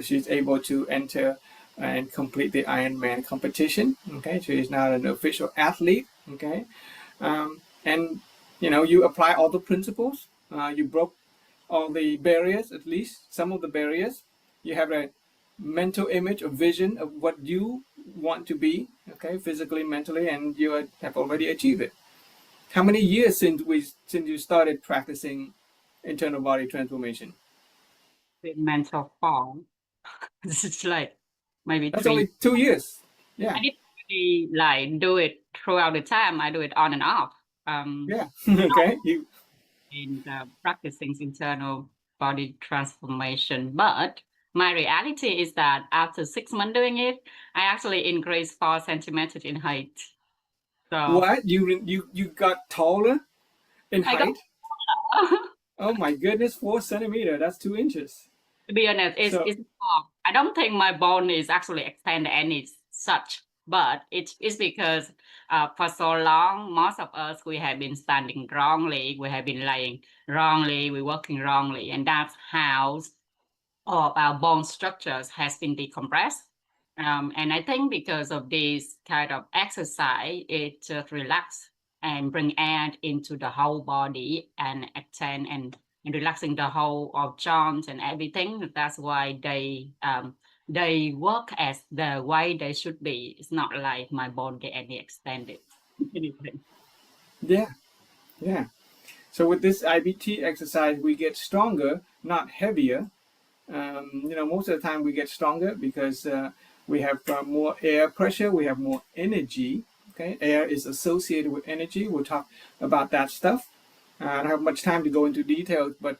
[SPEAKER 1] She's able to enter and complete the Ironman competition. Okay, she is now an official athlete. Okay, and you apply all the principles. You broke all the barriers, at least some of the barriers. You have a mental image or vision of what you want to be. Okay, physically, mentally, and you have already achieved it. How many years since you started practicing internal body transformation?
[SPEAKER 6] With mental form. This is like maybe
[SPEAKER 1] That's
[SPEAKER 6] 3.
[SPEAKER 1] only 2 years. Yeah.
[SPEAKER 6] I did like do it throughout the time. I do it on and off.
[SPEAKER 1] Yeah. Okay. You.
[SPEAKER 6] In practicing internal body transformation. But my reality is that after 6 months doing it, I actually increased 4 centimeters in height. So
[SPEAKER 1] What? You got taller in
[SPEAKER 6] I got
[SPEAKER 1] height? Oh my goodness, 4 centimeters. That's 2 inches.
[SPEAKER 6] to be honest, it's I don't think my bone is actually extended any such, but it's because for so long, most of us, we have been standing wrongly, we have been lying wrongly, we're working wrongly, and that's how all of our bone structures has been decompressed. And I think because of this kind of exercise, it just relax and bring air into the whole body and extend and relaxing the whole of joints and everything. That's why they work as the way they should be. It's not like my bone get any extended. Anything.
[SPEAKER 1] Yeah. Yeah. So with this IBT exercise, we get stronger, not heavier. Most of the time we get stronger because we have more air pressure, we have more energy. Okay, air is associated with energy. We'll talk about that stuff. I don't have much time to go into details, but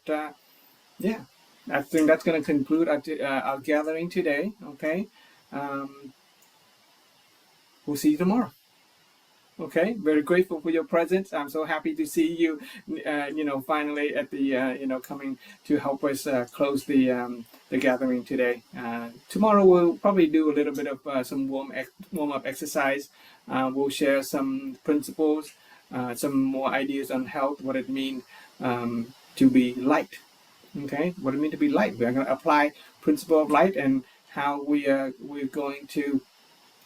[SPEAKER 1] yeah, I think that's going to conclude our gathering today. Okay, we'll see you tomorrow. Okay, very grateful for your presence. I'm so happy to see you, finally at the, coming to help us close the gathering today. Tomorrow we'll probably do a little bit of some warm up exercise. We'll share some principles, some more ideas on health, what it means to be light. Okay, what it means to be light. We're going to apply principle of light and how we're going to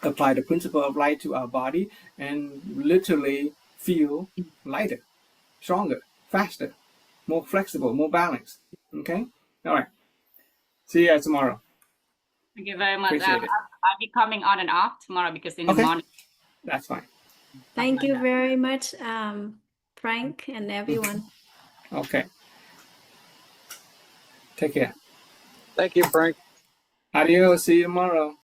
[SPEAKER 1] apply the principle of light to our body and literally feel lighter, stronger, faster, more flexible, more balanced. Okay? All right. See you guys tomorrow.
[SPEAKER 6] Thank you very much.
[SPEAKER 1] Appreciate it.
[SPEAKER 6] I'll be coming on and off tomorrow because in the
[SPEAKER 1] Okay.
[SPEAKER 6] morning.
[SPEAKER 1] That's fine.
[SPEAKER 5] Thank you very much, Frank and everyone.
[SPEAKER 1] Okay. Take care.
[SPEAKER 2] Thank you, Frank.
[SPEAKER 1] Adios. See you tomorrow.